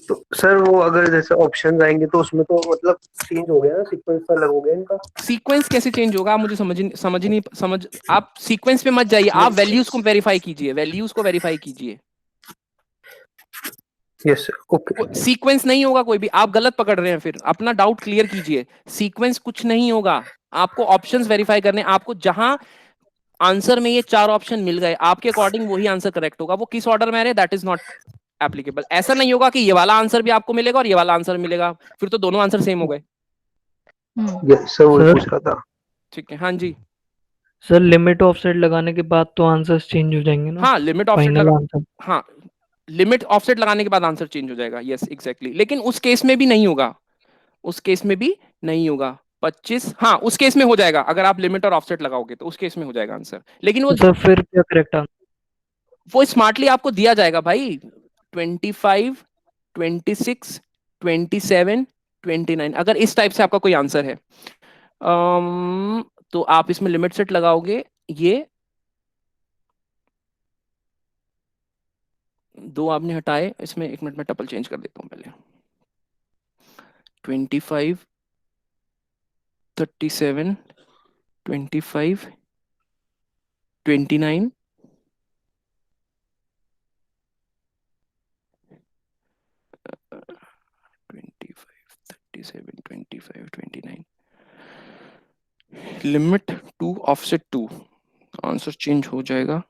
तो सर वो अगर जैसे ऑप्शन आएंगे तो उसमें तो मतलब चेंज हो गया ना, सीक्वेंस तो अलग हो गया इनका। सीक्वेंस कैसे चेंज होगा? आप मुझे समझ आप सीक्वेंस पे मत जाइए, आप वैल्यूज को वेरीफाई कीजिए, वैल्यूज को वेरीफाई कीजिए। Yes sir, okay. सीक्वेंस नहीं होगा कोई भी, आप गलत पकड़ रहे हैं, फिर अपना डाउट क्लियर कीजिए। सीक्वेंस कुछ नहीं होगा, आपको ऑप्शंस वेरीफाई करने, आपको जहां आंसर में ये 4 ऑप्शन मिल गए आपके अकॉर्डिंग वही आंसर करेक्ट होगा। वो किस ऑर्डर में आ रहे दैट इज नॉट एप्लीकेबल। ऐसा नहीं होगा कि ये वाला आंसर भी आपको मिलेगा और ये वाला आंसर मिलेगा, फिर तो दोनों आंसर सेम हो गए। यस सर, वही पूछ रहा था। ठीक है, हाँ जी। सर लिमिट ऑफसेट लगाने के बाद तो आंसर्स चेंज हो जाएंगे ना? हाँ लिमिट ऑफसेट फाइनल आंसर। हाँ लिमिट ऑफसेट लगाने के बाद आंसर चेंज हो जाएगा, यस एग्जैक्टली। लेकिन उस केस में भी नहीं होगा, उस केस में भी नहीं होगा। 25, हाँ उस केस में हो जाएगा, अगर आप लिमिट और ऑफसेट लगाओगे तो उस केस में हो जाएगा आंसर। लेकिन तो सर फिर क्या करेक्ट आंसर? वो स्मार्टली आपको दिया जाएगा भाई। 25, 26, 27, 29, अगर इस टाइप से आपका कोई आंसर है तो आप इसमें लिमिट सेट लगाओगे। ये 2 आपने हटाए, इसमें 1 मिनट में टपल चेंज कर देता हूं पहले। 25, 37, 25, 29, 25, 37, 25, 29, लिमिट 2 ऑफसेट 2, आंसर चेंज हो जाएगा।